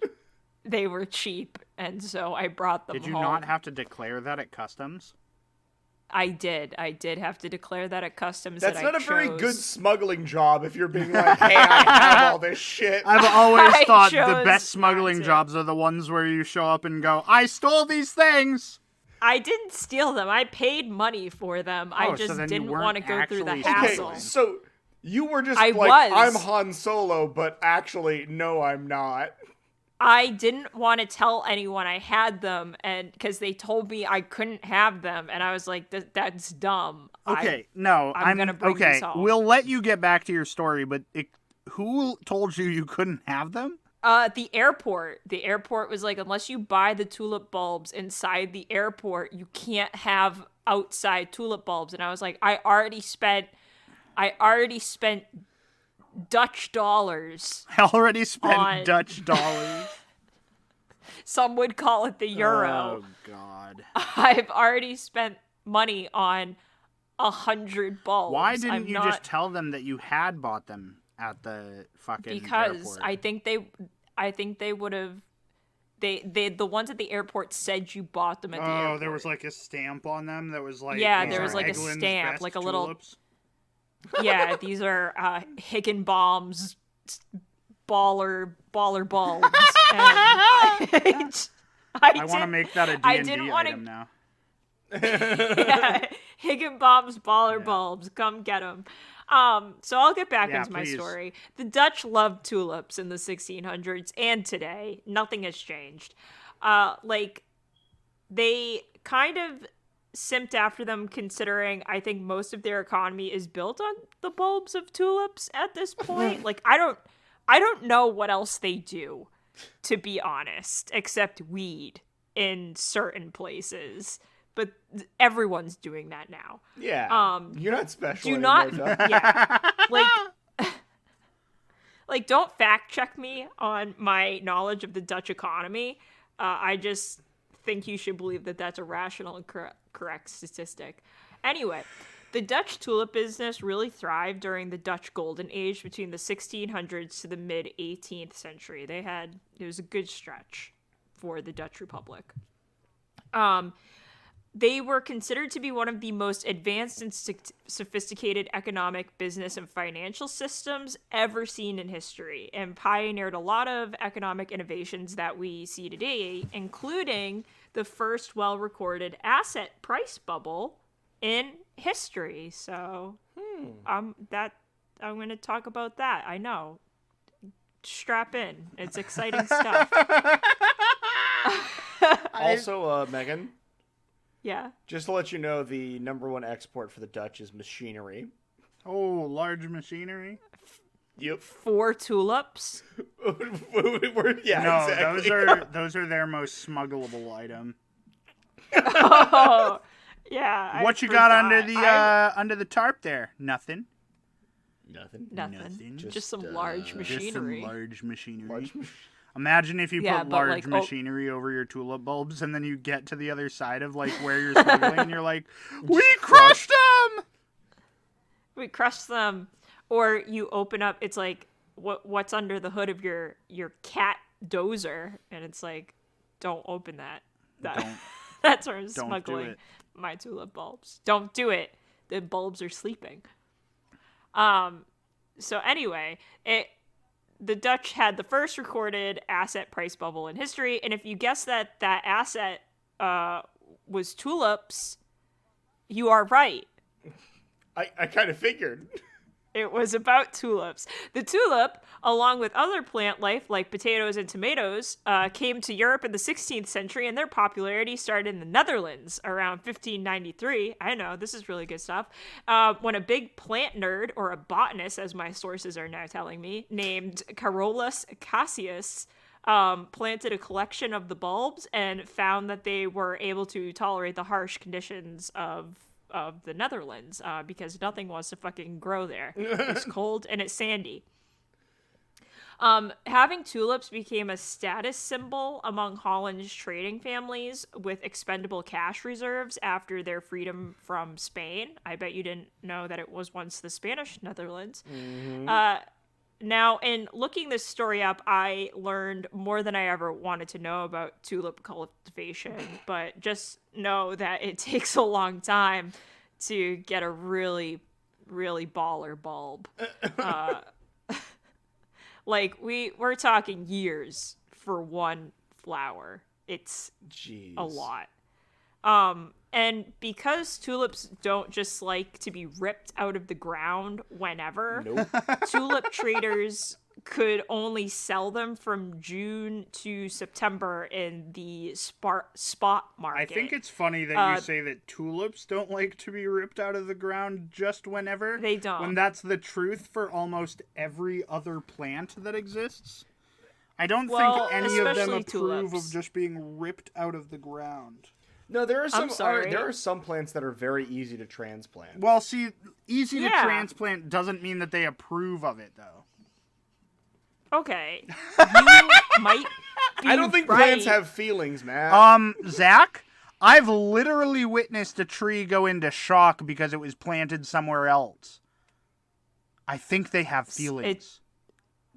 they were cheap, and so I brought them home. Did you not have to declare that at customs? I did have to declare that at customs. That's that not I a very chose. good smuggling job if you're being like, hey, I have all this shit. I've always I thought the chose best smuggling not to. jobs are the ones where you show up and go, I stole these things! I didn't steal them. I paid money for them. I so just then you didn't weren't want to go through the actually hassle. Okay, so you were just I like, was. I'm Han Solo, but actually, no, I'm not. I didn't want to tell anyone I had them, and because they told me I couldn't have them, and I was like, "That's dumb." Okay, I'm gonna bring okay. these home. We'll let you get back to your story, but who told you couldn't have them? The airport. The airport was like, unless you buy the tulip bulbs inside the airport, you can't have outside tulip bulbs. And I was like, I already spent Dutch dollars. I already spent On- Dutch dollars. Some would call it the euro. Oh God! I've already spent money on 100 bulbs. Why didn't I'm you not, just tell them that you had bought them at the fucking because airport? I think they would have. The ones at the airport said you bought them at the airport. Oh, there was like a stamp on them that was like, Yeah, these there was are like a Eglyn's stamp, best like a little- tulips. Yeah, these are Higginbotham baller bulbs. And I want to make that a I D&D didn't wanna- item now. yeah, Higginbotham's baller bulbs. Come get them. So I'll get back into my please. story. The Dutch loved tulips in the 1600s and today. Nothing has changed. Like, they kind of simped after them, considering I think most of their economy is built on the bulbs of tulips at this point. Like, I don't know what else they do, to be honest, except weed in certain places. But everyone's doing that now. Yeah. You're not special Do anymore, not, Jeff. yeah, like don't fact check me on my knowledge of the Dutch economy. I just think you should believe that that's a rational and correct statistic. Anyway, the Dutch tulip business really thrived during the Dutch Golden Age between the 1600s to the mid 18th century. It was a good stretch for the Dutch Republic. They were considered to be one of the most advanced and sophisticated economic, business, and financial systems ever seen in history, and pioneered a lot of economic innovations that we see today, including the first well-recorded asset price bubble in history. So, I'm going to talk about that. I know. Strap in. It's exciting stuff. Also, Megan, Yeah. just to let you know, the number one export for the Dutch is machinery. Oh, large machinery? Yep. 4 tulips. Yeah, No, exactly. those are their most smuggleable item. Oh, yeah. What you got under the tarp there? Nothing. Nothing. Nothing. Just, Just some large machinery. Just some large machinery. Large Imagine if you Yeah, put but, large like, machinery over your tulip bulbs, and then you get to the other side of like where you're smuggling, and you're like, "We crushed them!" We crush them, or you open up. It's like what's under the hood of your cat dozer, and it's like, don't open that. Don't. That's where I'm do smuggling it. my tulip bulbs. Don't do it. The bulbs are sleeping. So anyway, the Dutch had the first recorded asset price bubble in history, and if you guess that asset was tulips, you are right. I kind of figured. It was about tulips. The tulip, along with other plant life like potatoes and tomatoes, came to Europe in the 16th century, and their popularity started in the Netherlands around 1593. I know, this is really good stuff. When a big plant nerd, or a botanist, as my sources are now telling me, named Carolus Cassius, planted a collection of the bulbs and found that they were able to tolerate the harsh conditions of the Netherlands, because nothing wants to fucking grow there. It's cold and it's sandy. Having tulips became a status symbol among Holland's trading families with expendable cash reserves after their freedom from Spain. I bet you didn't know that it was once the Spanish Netherlands. Mm-hmm. Now, in looking this story up, I learned more than I ever wanted to know about tulip cultivation, but just know that it takes a long time to get a really, really baller bulb. Like, we're talking years for one flower. It's a lot. And because tulips don't just like to be ripped out of the ground whenever, Nope. tulip traders could only sell them from June to September in the spot market. I think it's funny that you say that tulips don't like to be ripped out of the ground just whenever. They don't. When that's the truth for almost every other plant that exists. I don't think any of them approve tulips. of just being ripped out of the ground. No, there are some. sorry. There are some plants that are very easy to transplant. Well, see, easy to transplant doesn't mean that they approve of it, though. Okay. You might be I don't think right. plants have feelings, man. Zach, I've literally witnessed a tree go into shock because it was planted somewhere else. I think they have feelings.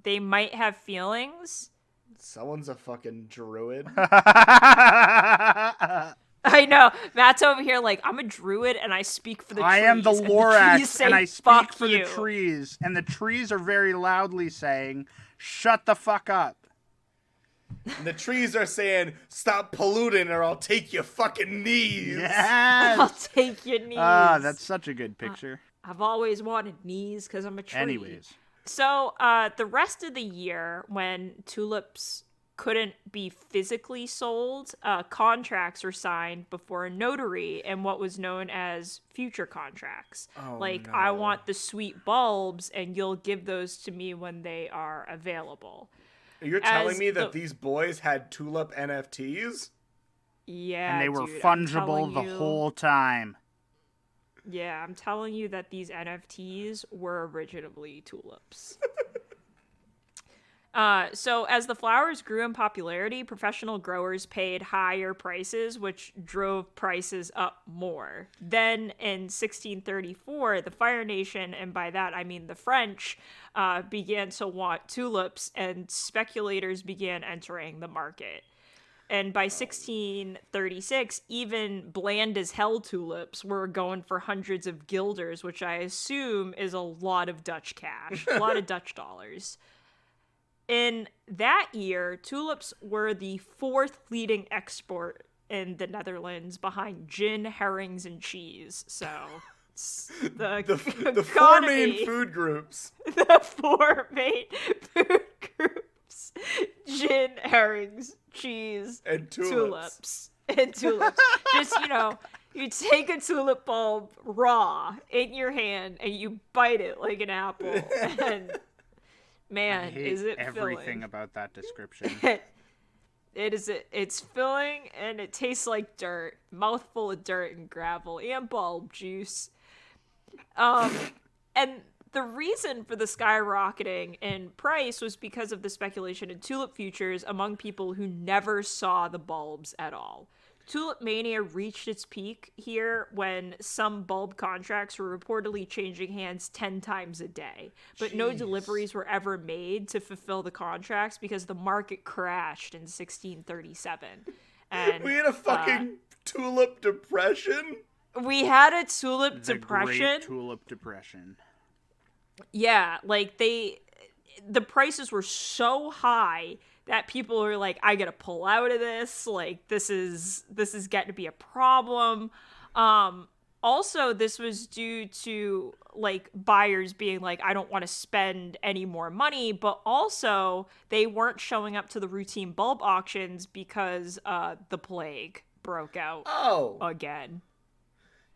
They might have feelings. Someone's a fucking druid. I know. Matt's over here like, I'm a druid and I speak for the trees. I am the Lorax and I speak for you. the trees. And the trees are very loudly saying, shut the fuck up. And the trees are saying, stop polluting or I'll take your fucking knees. Yes. I'll take your knees. That's such a good picture. I've always wanted knees because I'm a tree. Anyways. So the rest of the year, when tulips couldn't be physically sold, contracts were signed before a notary in what was known as future contracts. I want the sweet bulbs and you'll give those to me when they are available. You're telling me that these boys had tulip NFTs? Yeah, and they were dude, fungible the whole time. Yeah, I'm telling you that these NFTs were originally tulips. So as the flowers grew in popularity, professional growers paid higher prices, which drove prices up more. Then in 1634, the Fire Nation, and by that I mean the French, began to want tulips, and speculators began entering the market. And by 1636, even bland as hell tulips were going for hundreds of guilders, which I assume is a lot of Dutch cash, a lot of Dutch dollars. In that year, tulips were the fourth leading export in the Netherlands behind gin, herrings, and cheese. So the four main food groups. The four main food groups. Gin, herrings, cheese, and tulips. And tulips. Just, you take a tulip bulb raw in your hand and you bite it like an apple. And man, I hate is it everything filling. about that description. It's filling and it tastes like dirt. Mouthful of dirt and gravel and bulb juice. And the reason for the skyrocketing in price was because of the speculation in tulip futures among people who never saw the bulbs at all. Tulip mania reached its peak here when some bulb contracts were reportedly changing hands 10 times a day. But no deliveries were ever made to fulfill the contracts because the market crashed in 1637. And we had a fucking tulip depression? We had a tulip depression. Great tulip depression. Yeah, like the prices were so high that people were like, I gotta pull out of this. Like, this is getting to be a problem. Um, Also, this was due to like buyers being like, I don't want to spend any more money, but also they weren't showing up to the routine bulb auctions because the plague broke out Oh, again.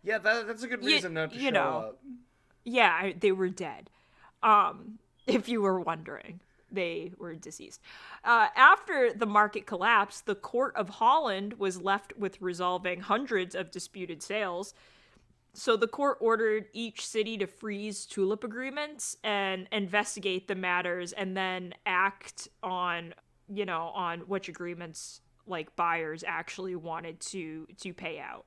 yeah, that's a good reason not to You show know, up. yeah, they were dead. If you were wondering, they were deceased. After the market collapsed, the Court of Holland was left with resolving hundreds of disputed sales. So the court ordered each city to freeze tulip agreements and investigate the matters and then act on, on which agreements like buyers actually wanted to pay out.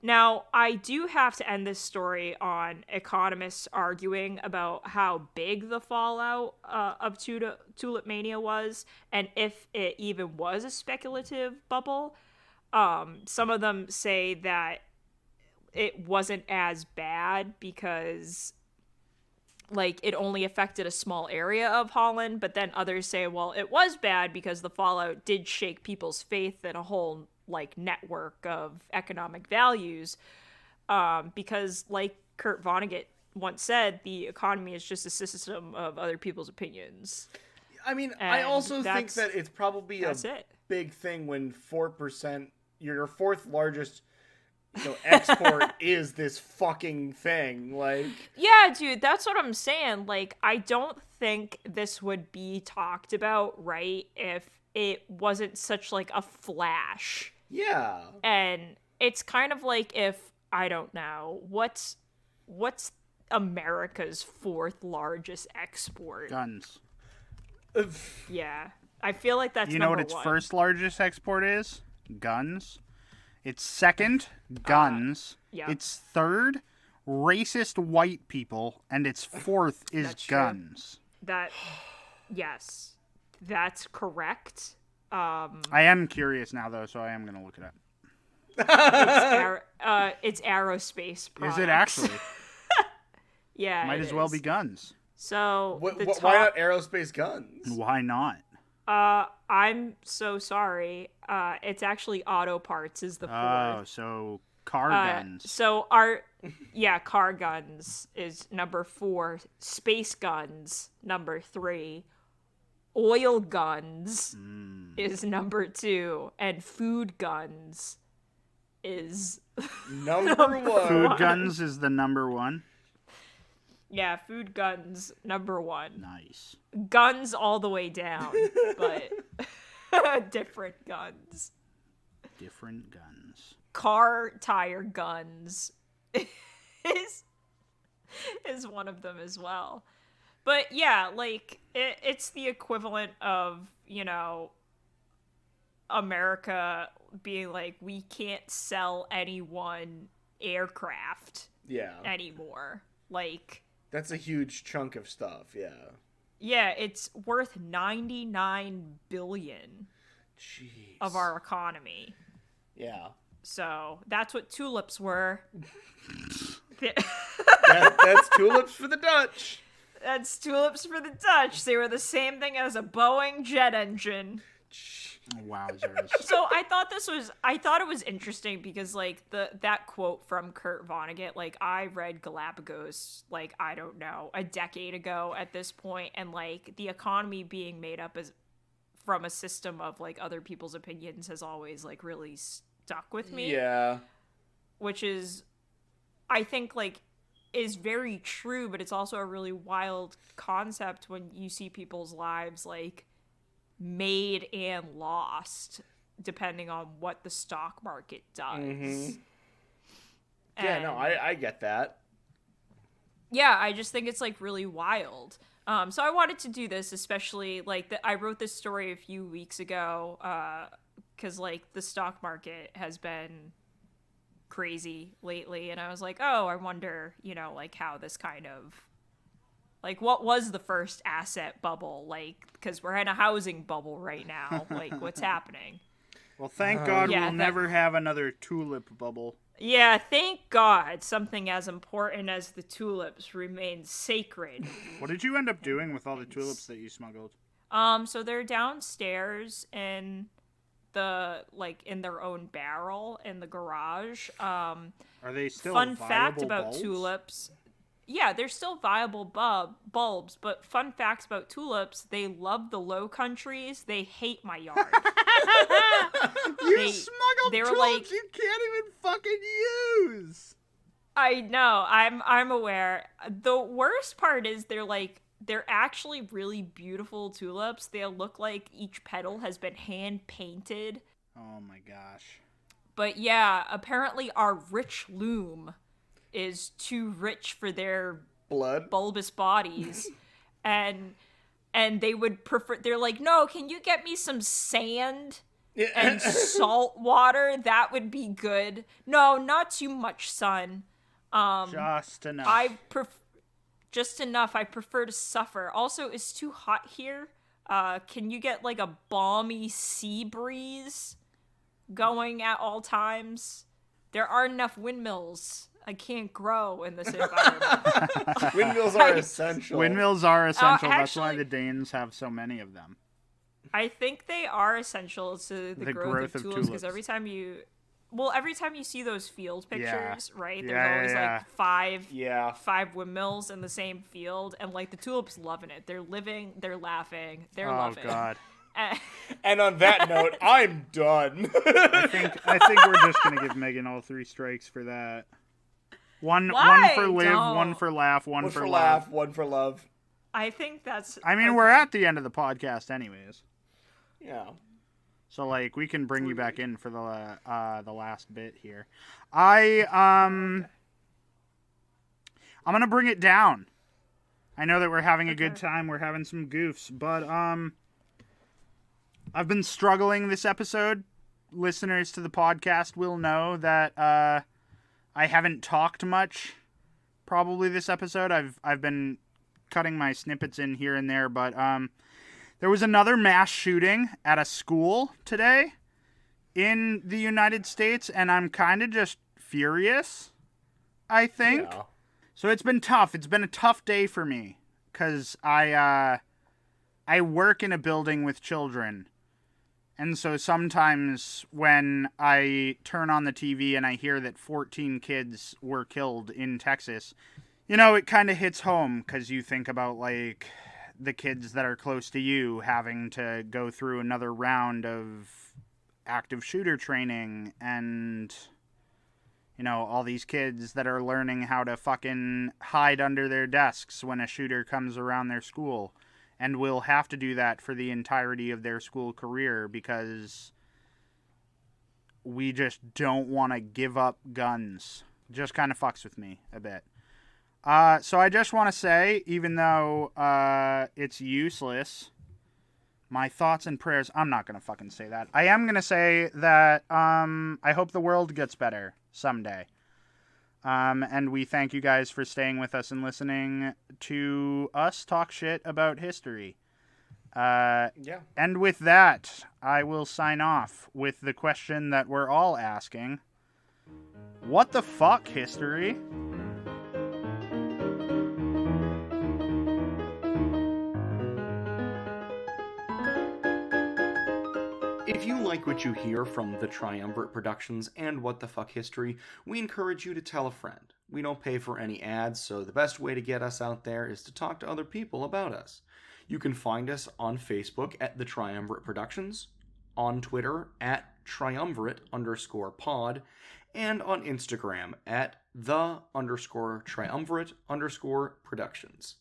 Now, I do have to end this story on economists arguing about how big the fallout of tulip mania was and if it even was a speculative bubble. Some of them say that it wasn't as bad because like it only affected a small area of Holland, but then others say, well, it was bad because the fallout did shake people's faith in a whole like network of economic values. Because like Kurt Vonnegut once said, the economy is just a system of other people's opinions. I mean, And I also think that it's probably a it. big thing when 4%, your fourth largest, export is this fucking thing. Like, Yeah, dude, that's what I'm saying. Like, I don't think this would be talked about, right, if it wasn't such like a flash. yeah. And it's kind of like if I don't know, what's America's fourth largest export? Guns. Yeah. I feel like that's You know what number its one. first largest export is? Guns. Its second, guns. yeah. Its third, racist white people. And its fourth is That's true. guns. That yes. That's correct. I am curious now, though, so I am going to look it up. It's aerospace products. Is it actually? Yeah. Might it as well is. be guns. So Why the top, not aerospace guns? Why not? I'm so sorry. It's actually auto parts is the fourth. Oh, so car guns. So car guns is number 4. Space guns number 3. Oil guns is number 2, and food guns is Number one. Food guns is the number one. yeah, food guns number 1. Nice. Guns all the way down, but different guns. Different guns. Car tire guns is one of them as well. But yeah, like it's the equivalent of, America being like, we can't sell anyone aircraft Yeah. anymore. Like, That's a huge chunk of stuff, yeah. yeah, it's worth 99 billion Jeez. of our economy. Yeah. So that's what tulips were. That's tulips for the Dutch. That's tulips for the Dutch. They were the same thing as a Boeing jet engine. Wowzers. So I thought it was interesting because like that quote from Kurt Vonnegut, like I read Galapagos like, I don't know, a decade ago at this point, and like the economy being made up as from a system of like other people's opinions has always like really stuck with me. Yeah. Which is, I think, like, is very true, but it's also a really wild concept when you see people's lives like made and lost depending on what the stock market does. Mm-hmm. Yeah, no, I get that. Yeah, I just think it's like really wild. So I wanted to do this, especially like I wrote this story a few weeks ago because like the stock market has been crazy lately, and I was like, oh, I wonder, like how this kind of like what was the first asset bubble like, because we're in a housing bubble right now. Like, what's happening? Well, thank God Yeah, we'll never have another tulip bubble. Yeah, thank God something as important as the tulips remains sacred. What did you end up doing with all the tulips that you smuggled? So they're downstairs in in their own barrel in the garage. Are they still Fun viable fact about bulbs? tulips. Yeah, they're still viable bulbs, but fun facts about tulips, they love the Low Countries, they hate my yard. You smuggled they were tulips like, you can't even fucking use! I know, I'm aware. The worst part is they're actually really beautiful tulips. They look like each petal has been hand painted. Oh my gosh. But yeah, apparently our rich loom is too rich for their Blood? bulbous bodies. and they would prefer, they're like, no, can you get me some sand and salt water? That would be good. No, not too much sun. Just enough. Just enough. I prefer to suffer. Also, it's too hot here. Can you get like a balmy sea breeze going at all times? There aren't enough windmills. I can't grow in this environment. Windmills are essential. Windmills are essential. That's why actually- the Danes have so many of them. I think they are essential to the growth of tulips because tulips. every time you see those field pictures, right? There's Yeah, always yeah. like five windmills in the same field, and like the tulips loving it. They're living, they're laughing, they're loving. Oh God. And on that note, I'm done. I think we're just gonna give Meghan all 3 strikes for that. One Why? for live, Don't. one for laugh, one One for for love. laugh, one for love. I think that's. I mean, okay. we're at the end of the podcast, anyways. Yeah. So like, we can bring you back in for the last bit here. I'm gonna bring it down. I know that we're having a good time. We're having some goofs, but I've been struggling this episode. Listeners to the podcast will know that I haven't talked much. Probably this episode, I've been cutting my snippets in here and there, but there was another mass shooting at a school today in the United States, and I'm kind of just furious, I think. Yeah. So it's been tough. It's been a tough day for me because I work in a building with children. And so sometimes when I turn on the TV and I hear that 14 kids were killed in Texas, you know, it kind of hits home because you think about, like, the kids that are close to you having to go through another round of active shooter training and, you know, all these kids that are learning how to fucking hide under their desks when a shooter comes around their school and will have to do that for the entirety of their school career because we just don't want to give up guns. Just kind of fucks with me a bit. So I just want to say, even though it's useless, my thoughts and prayers, I'm not going to fucking say that. I am going to say that I hope the world gets better someday. And we thank you guys for staying with us and listening to us talk shit about history. Yeah. And with that, I will sign off with the question that we're all asking. What the fuck, history? If you like what you hear from the Triumvirate Productions and What the Fuck History, we encourage you to tell a friend. We don't pay for any ads, so the best way to get us out there is to talk to other people about us. You can find us on Facebook at the Triumvirate Productions, on Twitter at triumvirate_pod, and on Instagram at the_triumvirate_productions.